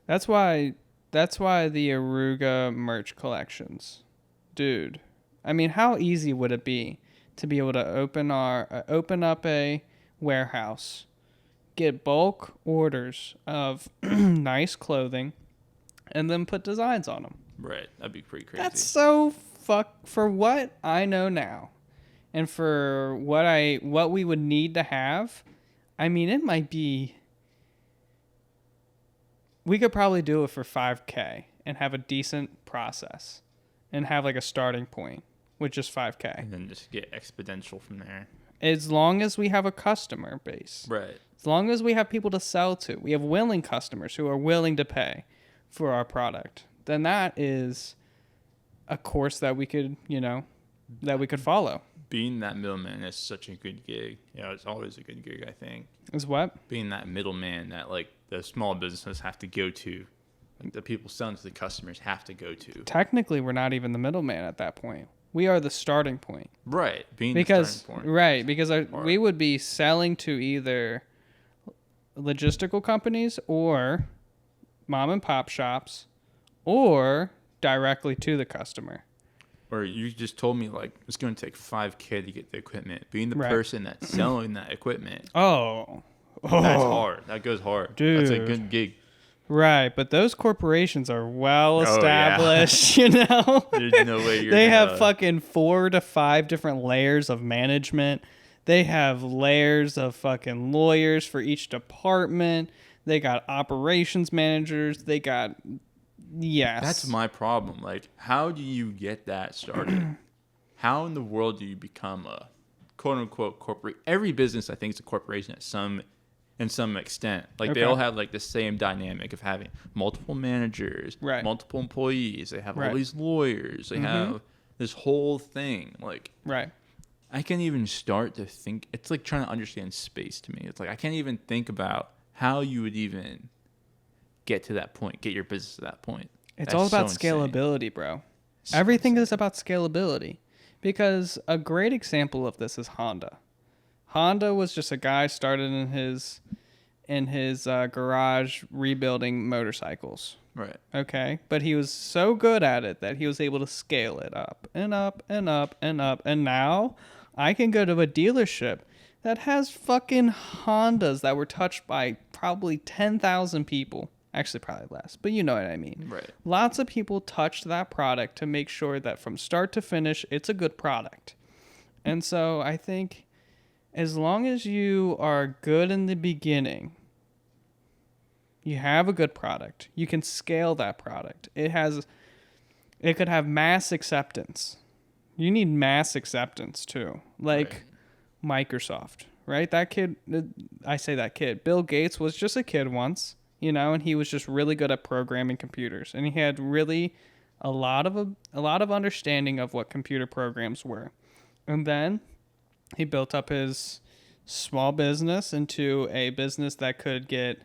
that's why the Oruga merch collections, dude. I mean, how easy would it be to be able to open up a warehouse, get bulk orders of nice clothing, and then put designs on them? Right. That'd be pretty crazy. That's so for what I know now, and for what we would need to have. I mean, it might be. We could probably do it for $5K and have a decent process, and have like a starting point with just $5K. and then just get exponential from there. As long as we have a customer base, Right. as long as we have people to sell to, we have willing customers who are willing to pay for our product, then that is a course that we could, follow. Being that middleman is such a good gig. It's always a good gig, I think. Is what? Being that middleman that, like, the small businesses have to go to. Like, the people selling to the customers have to go to. Technically, we're not even the middleman at that point. We are the starting point. Right. Being Because the starting point. right, because we would be selling to either logistical companies or mom and pop shops, or directly to the customer. Or you just told me, like, it's going to take $5K to get the equipment. Being the Right. person that's selling that equipment, Oh, that's hard. That goes hard. That's a Dude. good gig. right. But those corporations are well yeah. established, you know. There's no way you're They gonna, have fucking 4 to 5 different layers of management. They have layers of fucking lawyers for each department. They got operations managers. They got yes. That's my problem. Like, how do you get that started? How in the world do you become a quote-unquote corporate? Every business, I think, is a corporation in some extent. Like, they Okay. all have, like, the same dynamic of having multiple managers, Right. multiple employees. They have Right. all these lawyers. They have this whole thing. Like, right. I can't even start to think. It's like trying to understand space to me. It's like I can't even think about how you would even get to that point, get your business to that point. It's That's all about so insane. scalability, bro. So Everything is about scalability. Because a great example of this is Honda. Honda was just a guy started in his garage rebuilding motorcycles. Right. Okay, but he was so good at it that he was able to scale it up and up and up and up. And now I can go to a dealership that has fucking Hondas that were touched by probably 10,000 people. Actually, probably less, but you know what I mean. Right. Lots of people touched that product to make sure that from start to finish, it's a good product. And so I think as long as you are good in the beginning, you have a good product, you can scale that product. It could have mass acceptance. You need mass acceptance too. Like Microsoft, right? That kid, I say that kid, Bill Gates was just a kid once, and he was just really good at programming computers, and he had really a lot of understanding of what computer programs were. And then he built up his small business into a business that could get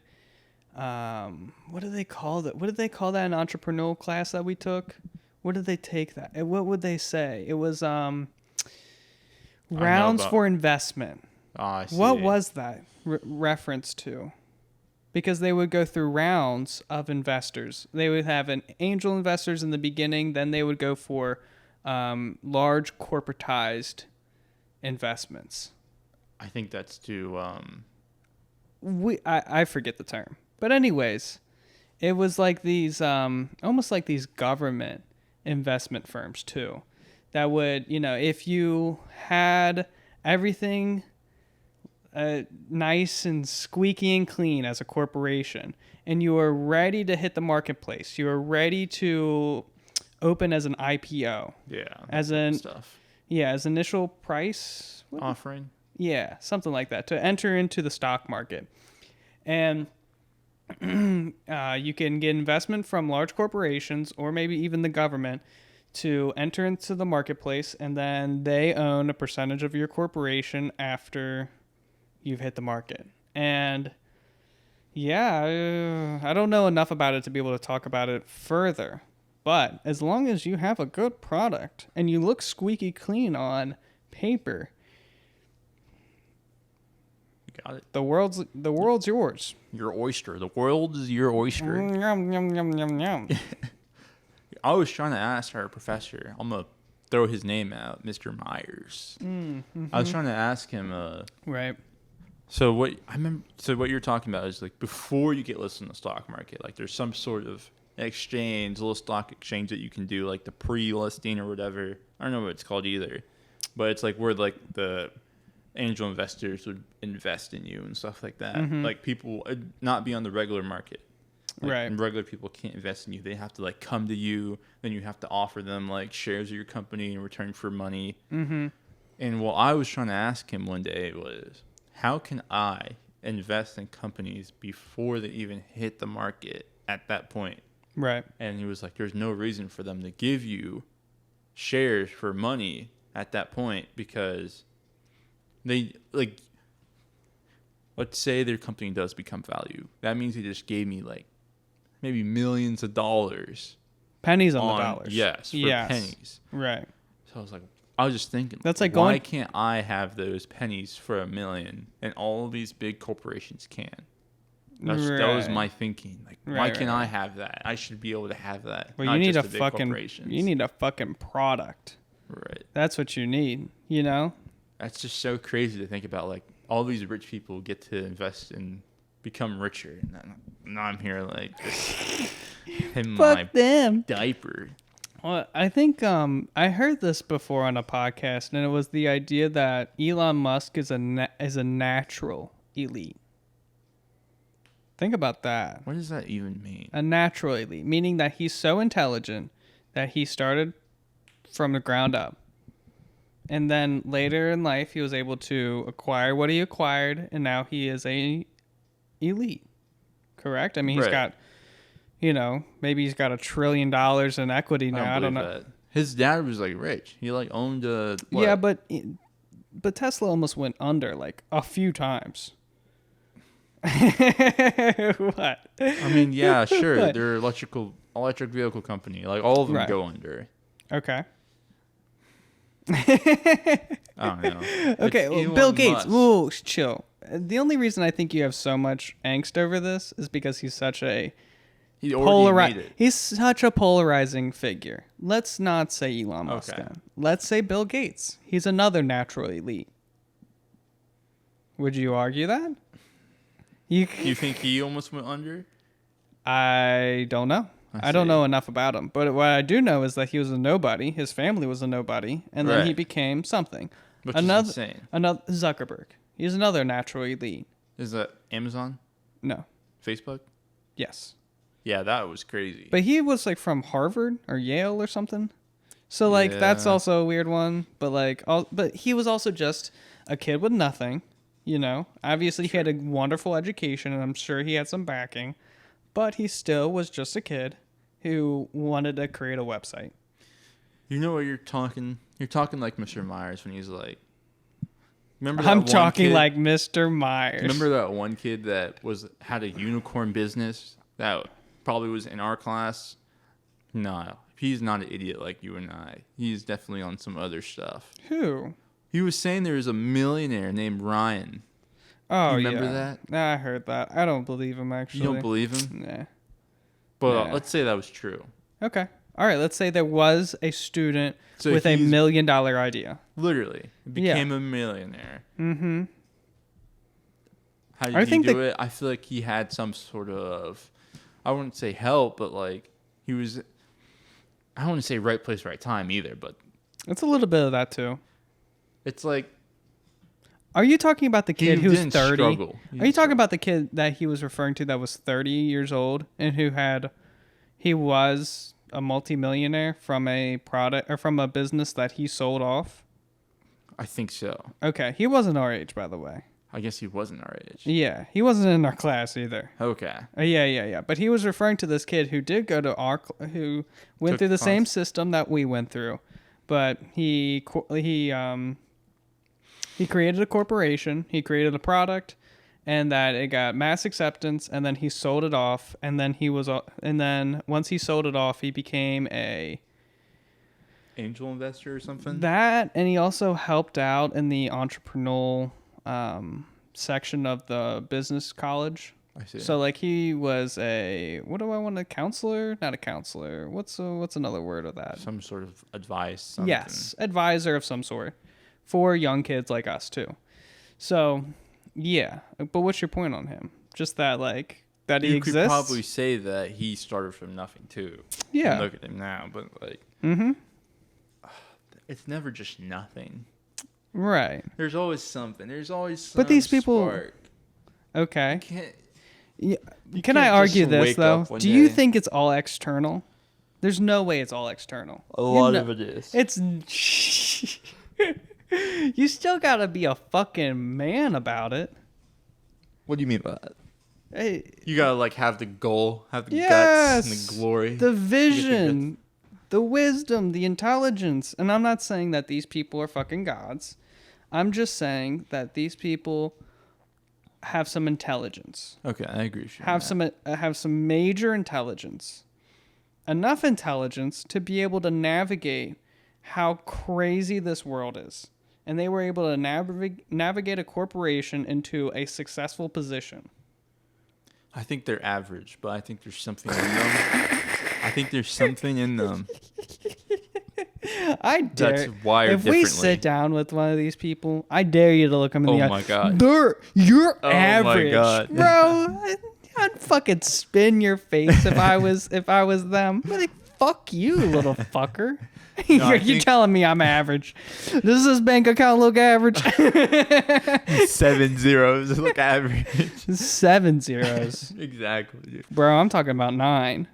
what do they call that? What did they call that in entrepreneurial class that we took? What did they take that? What would they say? It was rounds about- for investment. Oh, I see. What was that reference to? Because they would go through rounds of investors. They would have an angel investors in the beginning, then they would go for large corporatized investments. I think that's too. I forget the term, but anyways, it was like these almost like these government investment firms too, that would, if you had everything nice and squeaky and clean as a corporation, and you were ready to hit the marketplace, you were ready to open as an IPO, as an stuff as initial price offering. Yeah, something like that, to enter into the stock market. And you can get investment from large corporations or maybe even the government to enter into the marketplace, and then they own a percentage of your corporation after you've hit the market. And I don't know enough about it to be able to talk about it further. But as long as you have a good product and you look squeaky clean on paper, Got it. the world's yours. Your oyster. The world is your oyster. Yum, yum, yum, yum, yum. I was trying to ask our professor. I'm gonna throw his name out, Mr. Myers. I was trying to ask him. Right. So what I remember. So what you're talking about is like before you get listed in the stock market, like there's some sort of exchange, little stock exchange that you can do, like the pre-listing or whatever. I don't know what it's called either, but it's like where like the angel investors would invest in you and stuff like that. Like people would not be on the regular market. Like, Right. and regular people can't invest in you. They have to like come to you. Then you have to offer them like shares of your company in return for money. And what I was trying to ask him one day was, how can I invest in companies before they even hit the market at that point? Right. And he was like, there's no reason for them to give you shares for money at that point, because they, like, let's say their company does become value. That means they just gave me like maybe millions of dollars. Pennies on the dollars. Yes, for pennies. Right. So I was just thinking, That's like why going- can't I have those pennies for $1 million and all of these big corporations can? That was Right. my thinking. Like, why Right, can't right. I have that? I should be able to have that. Well, not you need just a the big fucking corporations. you need a fucking product. Right. That's what you need, you know? That's just so crazy to think about. Like, all these rich people get to invest and become richer, and now I'm here like just in my Fuck them. diaper. Well, I think I heard this before on a podcast, and it was the idea that Elon Musk is a natural elite. Think about that. What does that even mean? A natural elite, meaning that he's so intelligent that he started from the ground up. And then later in life, he was able to acquire what he acquired, and now he is a elite. Correct? I mean, he's Right. got, maybe he's got $1 trillion in equity now. I don't know. That. His dad was like rich. He like owned a what? Yeah, but Tesla almost went under like a few times. What? I mean, yeah, sure. What? They're electric vehicle company. Like all of them Right. go under. Okay. I don't know. Okay, It's well, Elon Bill Gates. Musk. Whoa, chill. The only reason I think you have so much angst over this is because he's such a He already made it. He's such a polarizing figure. Let's not say Elon Musk. Okay. Then. Let's say Bill Gates. He's another natural elite. Would you argue that? You think he almost went under? I don't know. I don't see. know enough about him. But what I do know is that he was a nobody. His family was a nobody. And then he Right. became something. Which is insane. Another Zuckerberg. He's another natural elite. Is that Amazon? No. Facebook? Yes. Yeah, that was crazy. But he was like from Harvard or Yale or something. So like that's Yeah. also a weird one. But but he was also just a kid with nothing. Obviously he had a wonderful education, and I'm sure he had some backing. But he still was just a kid who wanted to create a website. You know what you're talking? You're talking like Mr. Myers when he's like, remember that I'm one talking kid? like Mr. Myers. Remember that one kid that had a unicorn business that probably was in our class? No, he's not an idiot like you and I. He's definitely on some other stuff. Who? He was saying there was a millionaire named Ryan. Oh, you remember yeah. that? Nah, I heard that. I don't believe him, actually. You don't believe him? Nah. But Nah. let's say that was true. Okay. All right. Let's say there was a student with a $1 million idea. Literally. Became a millionaire. Mm-hmm. How did he do it? I feel like he had some sort of, I wouldn't say help, but like he was, I don't want to say right place, right time either, but. It's a little bit of that too. It's like. Are you talking about the kid who's 30? Struggle. Are you talking about the kid that he was referring to that was 30 years old and he was a multimillionaire from a product or from a business that he sold off? I think so. Okay. He wasn't our age, by the way. I guess he wasn't our age. Yeah. He wasn't in our class either. Okay. Yeah. But he was referring to this kid who did go to who went through the same system that we went through. But he created a corporation, he created a product, and that it got mass acceptance, and then he sold it off, and then once he sold it off, he became a angel investor or something. That, and he also helped out in the entrepreneurial section of the business college. I see. So like he was a counselor? Not a counselor. What's another word of that? Some sort of advice. Something. Yes, advisor of some sort. For young kids like us too. So, yeah. But what's your point on him? Just that that he exists? You could probably say that he started from nothing too. Yeah. And look at him now, but it's never just nothing. Right. There's always something. There's always some But these people spark. Okay. You Can I argue this though? Do you day. think it's all external? There's no way it's all external. A lot of it is. It's you still gotta be a fucking man about it. What do you mean by that? Hey, You gotta have the goal, have the yes, guts and the glory, the vision, the wisdom, the intelligence. And I'm not saying that these people are fucking gods. I'm just saying that these people have some intelligence. Okay, I agree with you. Have some major intelligence. Enough intelligence to be able to navigate how crazy this world is. And they were able to navigate a corporation into a successful position. I think they're average, but I think there's something in them. I think there's something in them. I dare. That's wired if we differently. sit down with one of these people, I dare you to look them in the eye. Oh my god. You're Oh my average, God. bro. I'd fucking spin your face if I was them. I'm like, fuck you, little fucker. No, You're telling me I'm average. Does this bank account look average? 7 zeros look average. 7 zeros. Exactly, dude. Bro, I'm talking about 9.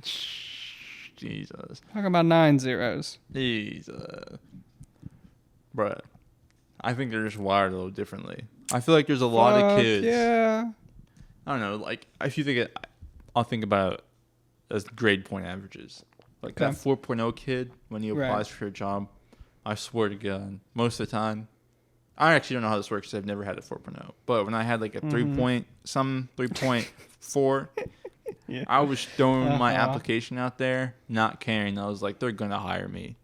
Jesus. Talking about 9 zeros. Jesus. Bruh. I think they're just wired a little differently. I feel like there's a lot of kids. Yeah. I don't know, if you think it, I'll think about it as grade point averages. Like that 4.0 kid, when he applies for a job, I swear to God, most of the time, I actually don't know how this works because I've never had a 4.0. But when I had a 3.4, Yeah. I was throwing my application out there, not caring. I was like, they're going to hire me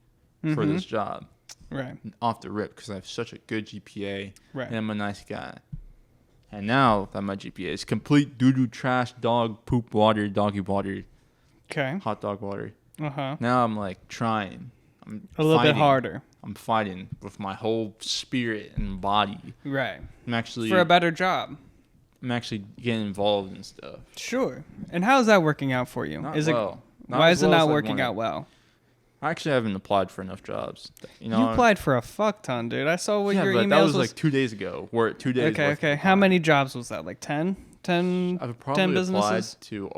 for this job. Right. Off the rip because I have such a good GPA Right. and I'm a nice guy. And now that my GPA is complete doo-doo trash, dog poop water, doggy water, Okay. hot dog water. Uh-huh. Now I'm trying. I'm A little fighting. bit harder. I'm fighting with my whole spirit and body. Right. I'm actually For a better job. I'm actually getting involved in stuff. Sure. And how's that working out for you? Not Is well. it why is it not as I'd working want it. out well? I actually haven't applied for enough jobs. You applied for a fuck ton, dude. I saw what your but emails that was 2 days ago. We're 2 days. Okay. How many jobs was that? 10? 10 I've probably 10 applied businesses? to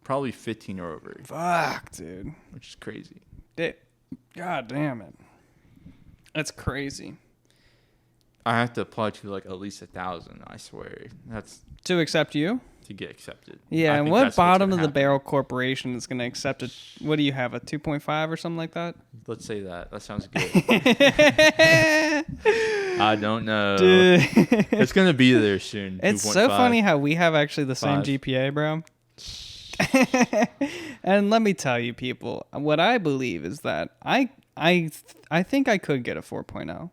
probably 15 or over, Fuck, dude. which is crazy. God damn it. That's crazy. I have to apply to at least 1,000. I swear, that's To accept you? to get accepted. Yeah, I and think what that's what's bottom gonna of the happen. barrel corporation is going to accept it? What do you have, a 2.5 or something like that? Let's say that. That sounds good. I don't know. Dude. It's gonna be there soon. It's 2.5. so funny how we have actually the same 5. GPA, bro. And let me tell you, people, what I believe is that I think I could get a 4.0.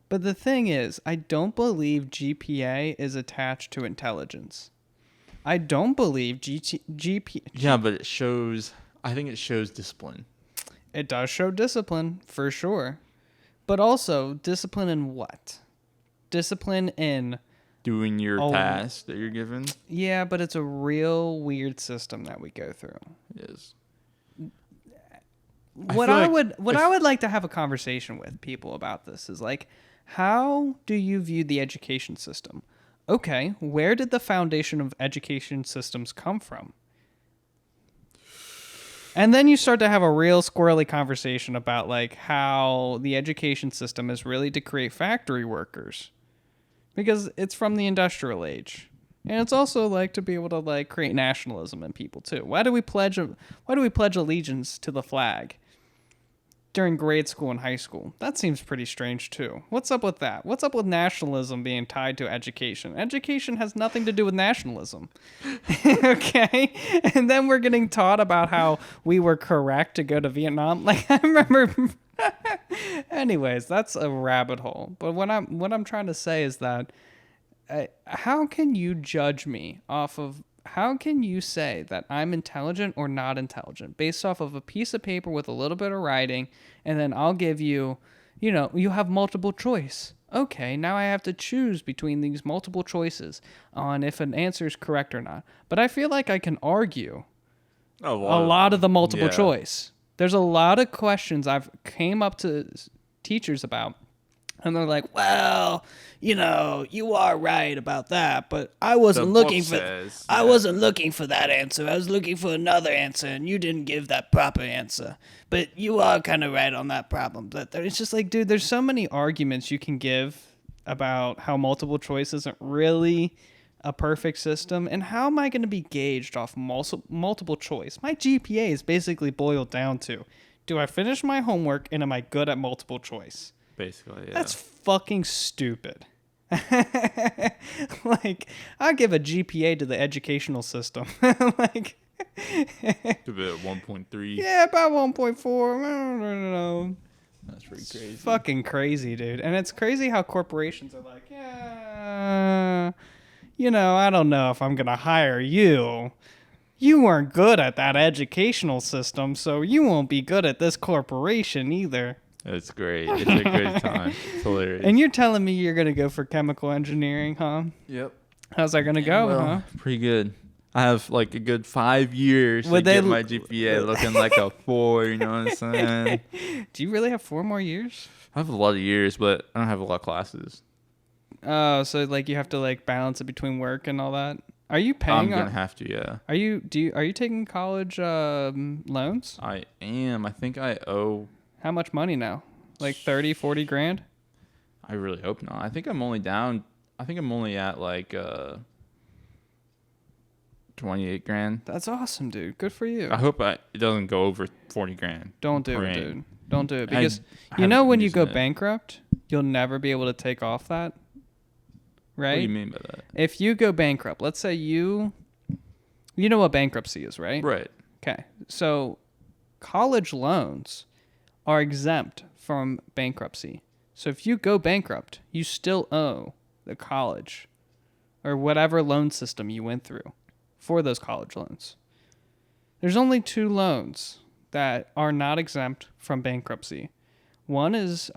But the thing is, I don't believe GPA is attached to intelligence. I don't believe GPA. Yeah, but it shows. I think it shows discipline. It does show discipline, for sure. But also, discipline in what? Discipline in... Doing your task that you're given. Yeah, but it's a real weird system that we go through. It is. What I would like to have a conversation with people about this is like, how do you view the education system? Okay, where did the foundation of education systems come from? And then you start to have a real squirrely conversation about like how the education system is really to create factory workers, because it's from the industrial age. And it's also like to be able to like create nationalism in people too. Why do we pledge allegiance to the flag during grade school and high school? That seems pretty strange too. What's up with that? What's up with nationalism being tied to education? Education has nothing to do with nationalism. Okay? And then we're getting taught about how we were correct to go to Vietnam. Like I remember anyways, that's a rabbit hole. But what I'm trying to say is that how can you judge me off of, how can you say that I'm intelligent or not intelligent based off of a piece of paper with a little bit of writing, and then I'll give you, you have multiple choice. Okay, now I have to choose between these multiple choices on if an answer is correct or not. But I feel like I can argue a lot of the multiple choice. There's a lot of questions I've came up to teachers about, and they're like, well, you are right about that, but I wasn't looking for that answer. I was looking for another answer, and you didn't give that proper answer. But you are kind of right on that problem. But it's just like, dude, there's so many arguments you can give about how multiple choice isn't really a perfect system, and how am I going to be gauged off multiple choice? My GPA is basically boiled down to, do I finish my homework and am I good at multiple choice? Basically, yeah. That's fucking stupid. Like, I give a GPA to the educational system. Like, a bit at 1.3. Yeah, about 1.4. I don't know. That's pretty crazy. It's fucking crazy, dude. And it's crazy how corporations are like, yeah, I don't know if I'm going to hire you. You weren't good at that educational system, so you won't be good at this corporation either. It's great. It's a great time. It's hilarious. And you're telling me you're going to go for chemical engineering, huh? Yep. How's that going to go, huh? Pretty good. I have like a good 5 years to get my GPA looking like a 4, you know what I'm saying? Do you really have 4 more years? I have a lot of years, but I don't have a lot of classes. Oh, so like you have to like balance it between work and all that? Are you paying? I'm gonna have to, yeah. Are you taking college loans? I am. I think I owe. How much money now? Like 30, 40 grand? I really hope not. I think I'm only at like 28 grand. That's awesome, dude. Good for you. I hope it doesn't go over 40 grand. Don't do it, dude. Don't do it, because when you go bankrupt, you'll never be able to take off that. Right? What do you mean by that? If you go bankrupt, let's say you know what bankruptcy is, right? Right. Okay. So college loans are exempt from bankruptcy. So if you go bankrupt, you still owe the college or whatever loan system you went through for those college loans. There's only 2 loans that are not exempt from bankruptcy. One is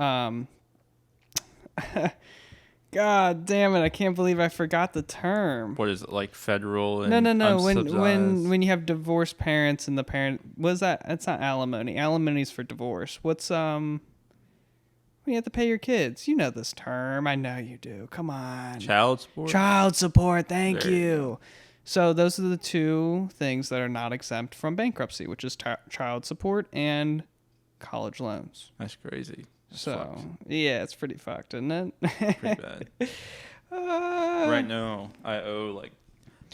God damn it! I can't believe I forgot the term. What is it, like federal? And No. When you have divorced parents and the parent, what is that? It's not alimony. Alimony's for divorce. What's when you have to pay your kids? You know this term. I know you do. Come on. Child support. Child support. Thank There you. So those are the 2 things that are not exempt from bankruptcy, which is child support and college loans. That's crazy. That's so fucked. Yeah, it's pretty fucked, isn't it? Pretty bad. Right now, I owe like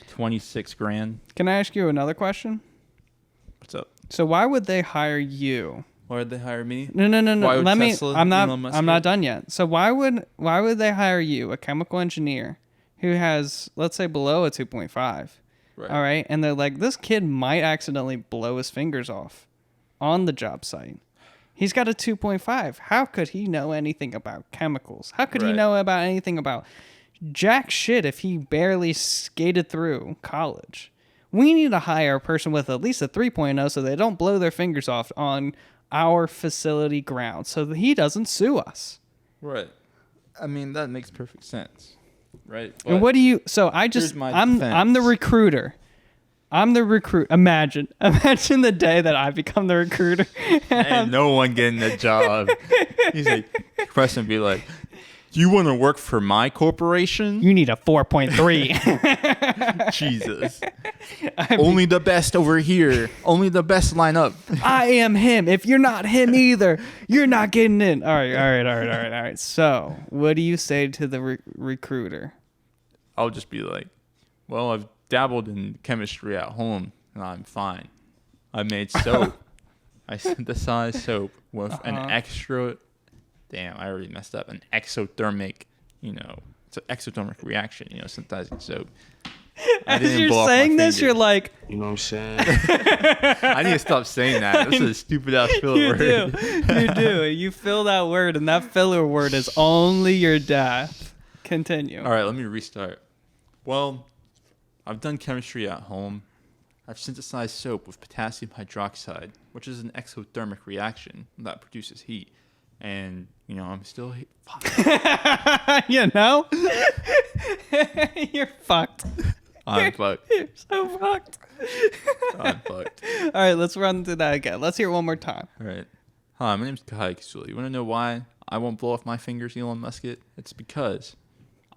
26 grand. Can I ask you another question? What's up? So why would they hire you? Why would they hire me? No. Why would Let me. Tesla, I'm Elon Musk not done yet. So why would they hire you, a chemical engineer who has, let's say, below a 2.5, Right. All right. And they're like, this kid might accidentally blow his fingers off on the job site. He's got a 2.5. How could he know anything about chemicals? How could he Right. know about anything about jack shit if he barely skated through college? We need to hire a person with at least a 3.0 so they don't blow their fingers off on our facility grounds so that he doesn't sue us. Right. I mean, that makes perfect sense. Right. And what do you... So I'm the recruiter. I'm the recruit. Imagine the day that I become the recruiter. And no one getting the job. He's like, Preston be like, do you want to work for my corporation? You need a 4.3. Jesus. Only the best over here. Only the best line up. I am him. If you're not him either, you're not getting in. All right. So, what do you say to the recruiter? I'll just be like, well, I've dabbled in chemistry at home and I'm fine. I made soap. I synthesized soap with an extra... Damn, I already messed up. An exothermic, it's an exothermic reaction, synthesizing soap. As you're saying this, you're like... You know what I'm saying? I need to stop saying that. This is a stupid-ass filler word. You do. You fill that word, and that filler word is only your death. Continue. All right, let me restart. Well, I've done chemistry at home. I've synthesized soap with potassium hydroxide, which is an exothermic reaction that produces heat. And, I'm still... You're fucked. I'm fucked. You're so fucked. I'm fucked. All right, let's run through that again. Let's hear it one more time. All right. Hi, my name's Kahaya. You want to know why I won't blow off my fingers, Elon Musk? It's because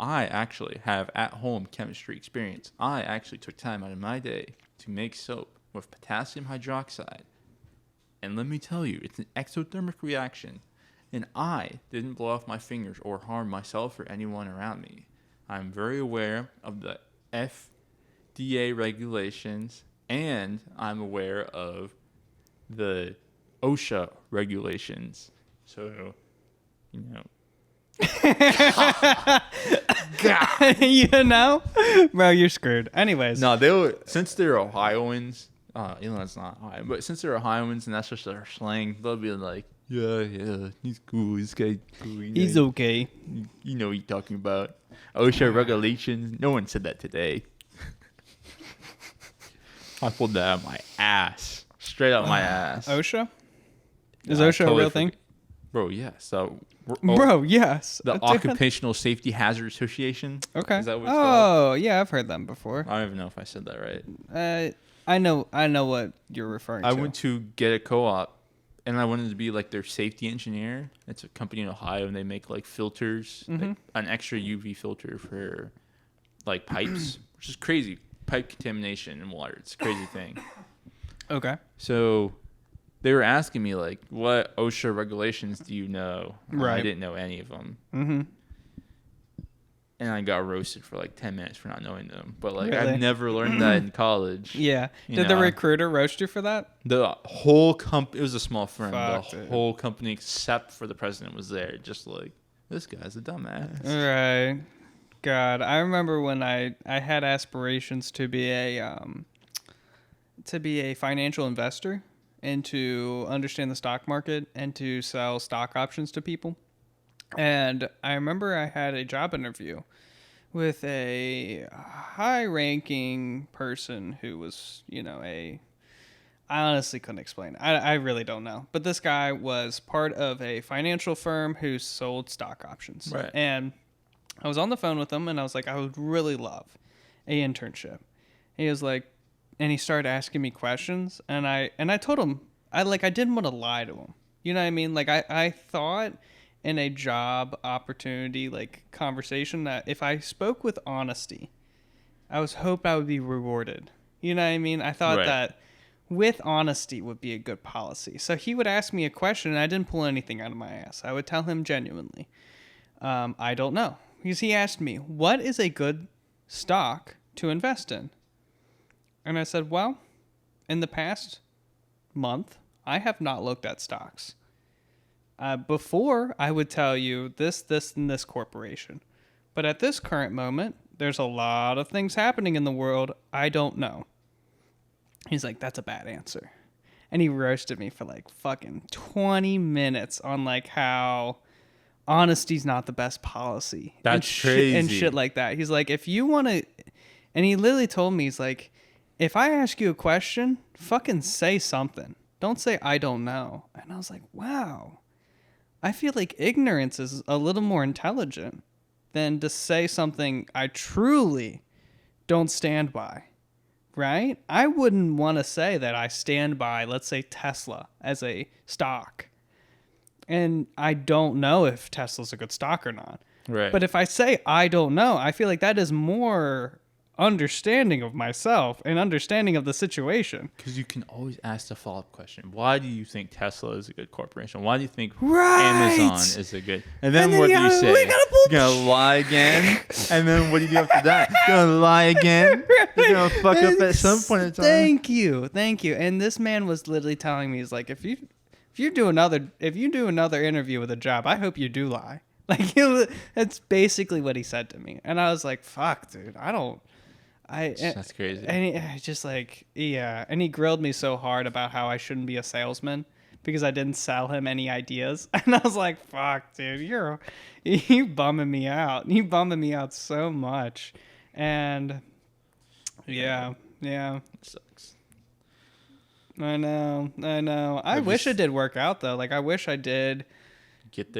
I actually have at-home chemistry experience. I actually took time out of my day to make soap with potassium hydroxide. And let me tell you, it's an exothermic reaction. And I didn't blow off my fingers or harm myself or anyone around me. I'm very aware of the FDA regulations, and I'm aware of the OSHA regulations. So, Bro, you're screwed. Anyways. No, since they're Ohioans, Elon's not Ohio, but since they're Ohioans and that's just their slang, they'll be like, yeah, he's cool. This guy cool. He's okay. You know what you're talking about. OSHA regulations. No one said that today. I pulled that out of my ass. Straight out my ass. OSHA? Is I OSHA a real thing? Bro, yes. So, Bro, yes. The Occupational Safety Hazard Association. Okay. Is that what it's called? Oh, yeah, I've heard them before. I don't even know if I said that right. I know what you're referring to. I went to get a co-op, and I wanted to be like their safety engineer. It's a company in Ohio, and they make like filters, like an extra UV filter for like pipes, which is crazy. Pipe contamination in water. It's a crazy thing. Okay. So they were asking me like, what OSHA regulations do you know? Right. I didn't know any of them. Mm-hmm. And I got roasted for like 10 minutes for not knowing them. But like, Really? I've never learned that in college. Yeah. You Did the know? recruiter roast you for that? The whole company, it was a small firm. Fuck, The dude. whole company except for the president was there. Just like, this guy's a dumbass. Right. God, I remember when I had aspirations to be a financial investor and to understand the stock market and to sell stock options to people. And I remember I had a job interview with a high-ranking person who was, I honestly couldn't explain. I really don't know. But this guy was part of a financial firm who sold stock options. Right. And I was on the phone with him, and I was like, I would really love a internship. He was like, and he started asking me questions, and I told him, I didn't want to lie to him. You know what I mean? Like, I thought in a job opportunity, like, conversation that if I spoke with honesty, I hoped I would be rewarded. You know what I mean? I thought that with honesty would be a good policy. So he would ask me a question, and I didn't pull anything out of my ass. I would tell him genuinely, I don't know. Because he asked me, what is a good stock to invest in? And I said, well, in the past month, I have not looked at stocks. Before, I would tell you this, and this corporation. But at this current moment, There's a lot of things happening in the world I don't know. He's like, that's a bad answer. And he roasted me for like fucking 20 minutes on like how honesty's not the best policy. That's crazy. And shit like that. He's like, if you want to... And he literally told me, he's like, if I ask you a question, fucking say something. Don't say, I don't know. And I was like, wow. I feel like ignorance is a little more intelligent than to say something I truly don't stand by. Right? I wouldn't want to say that I stand by, let's say, Tesla as a stock. And I don't know if Tesla's a good stock or not. Right. But if I say I don't know, I feel like that is more understanding of myself and understanding of the situation. Because you can always ask the follow-up question. Why do you think Tesla is a good corporation? Why do you think Right. Amazon is a good... And then what do you say? You're going to lie again? And then what do you do after that? You're going to lie again? You're going to fuck up at some point in time? Thank you. And this man was literally telling me, he's like, if you do another interview with a job, I hope you do lie. Like, that's basically what he said to me. And I was like, fuck, dude, that's crazy. And he just like, yeah. And he grilled me so hard about how I shouldn't be a salesman because I didn't sell him any ideas. And I was like, fuck, dude, you bumming me out. You bumming me out so much. And yeah. It sucks. I know. I wish it did work out though. Like, I wish I did get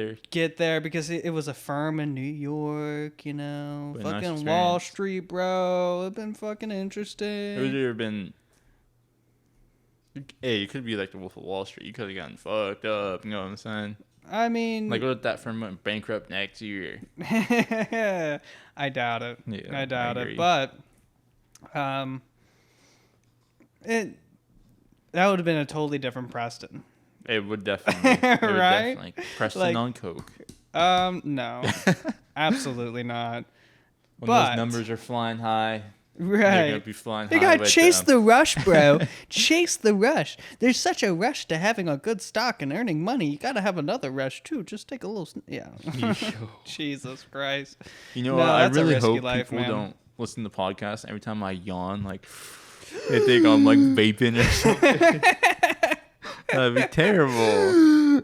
there because it was a firm in New York, you know, But nice fucking Wall experience. Street, bro. It's been fucking interesting. It would have been... Hey, you could be like the Wolf of Wall Street. You could have gotten fucked up. You know what I'm saying? I mean, Like, what if that firm went bankrupt next year? I doubt it. Yeah, I doubt I it. agree. But, that would have been a totally different Preston. It would definitely. Right? Definitely. Preston Like- on coke. No, absolutely not. When but- those numbers are flying high, you're Right. going to be flying You high gotta with chase them. the rush, bro. Chase the rush. There's such a rush to having a good stock and earning money. You gotta have another rush too. Just take a little. Yeah. Jesus Christ. You know, No, I that's a really risky hope life, people man. don't listen to podcasts. Every time I yawn, like, they think I'm, like, vaping or something. That'd be terrible.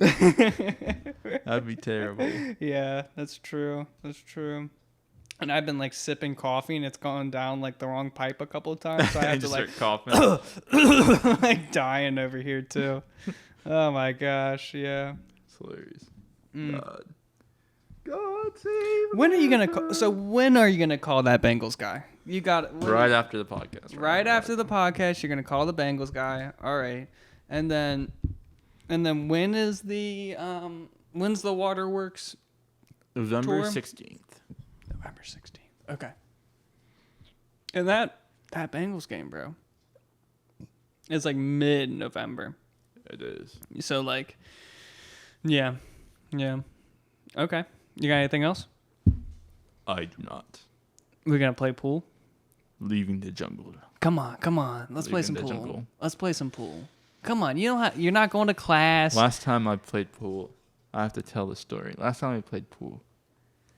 That'd be terrible. Yeah, that's true. And I've been like sipping coffee and it's gone down like the wrong pipe a couple of times. So I have And to just like start coughing. like dying over here too. Oh my gosh, yeah. It's hilarious. Mm. God save When are you gonna call? So when are you gonna call that Bengals guy? You got Right after the podcast. Right after the podcast, you're gonna call the Bengals guy. All right, and then when is the when's the Waterworks? November tour? 16th. November 16th. Okay. And that Bengals game, bro. It's like mid-November. It is. So like, yeah. Okay. You got anything else? I do not. We're gonna play pool. Leaving the jungle. Come on. Let's play some Leaving the pool. jungle. Let's play some pool. Come on. You're not going to class. Last time I played pool, I have to tell the story. Last time I played pool,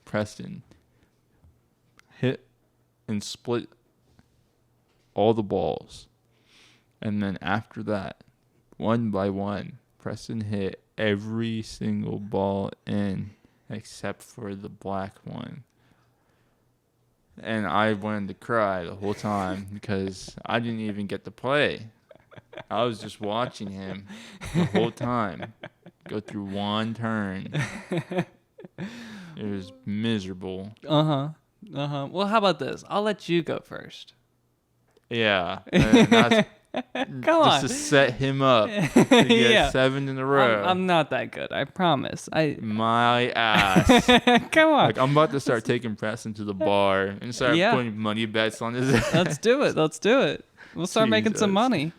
Preston hit and split all the balls. And then after that, one by one, Preston hit every single ball in except for the black one. And I wanted to cry the whole time because I didn't even get to play. I was just watching him the whole time go through one turn. It was miserable. Well, how about this? I'll let you go first. Yeah. And that's Come on. just to set him up to get Yeah. 7 in a row. I'm not that good. I promise. My ass. Come on. Like, I'm about to start taking Preston to the bar and start Yeah. putting money bets on his ass. Let's do it. We'll start making some Jesus. money.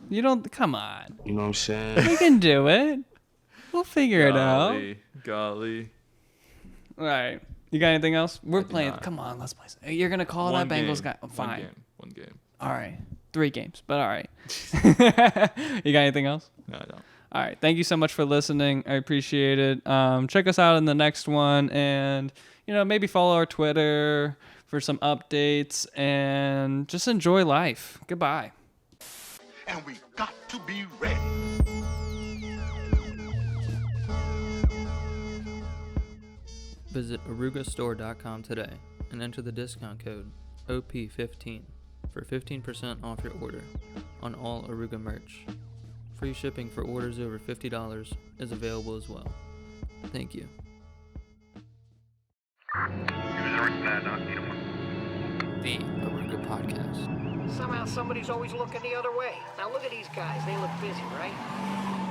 You don't. Come on. You know what I'm saying? We can do it. We'll figure it out. Golly. All right. You got anything else? We're do playing. not. Come on. Let's play. You're gonna call One that Bengals game. guy. Fine. One game. All right. 3 games, but all right. You got anything else? No, I don't. All right. Thank you so much for listening. I appreciate it. Check us out in the next one. And maybe follow our Twitter for some updates and just enjoy life. Goodbye. And we got to be ready. Visit orugastore.com today and enter the discount code OP15 for 15% off your order on all Oruga merch. Free shipping for orders over $50 is available as well. Thank you. The Oruga Podcast. Somehow somebody's always looking the other way. Now look at these guys. They look busy, right?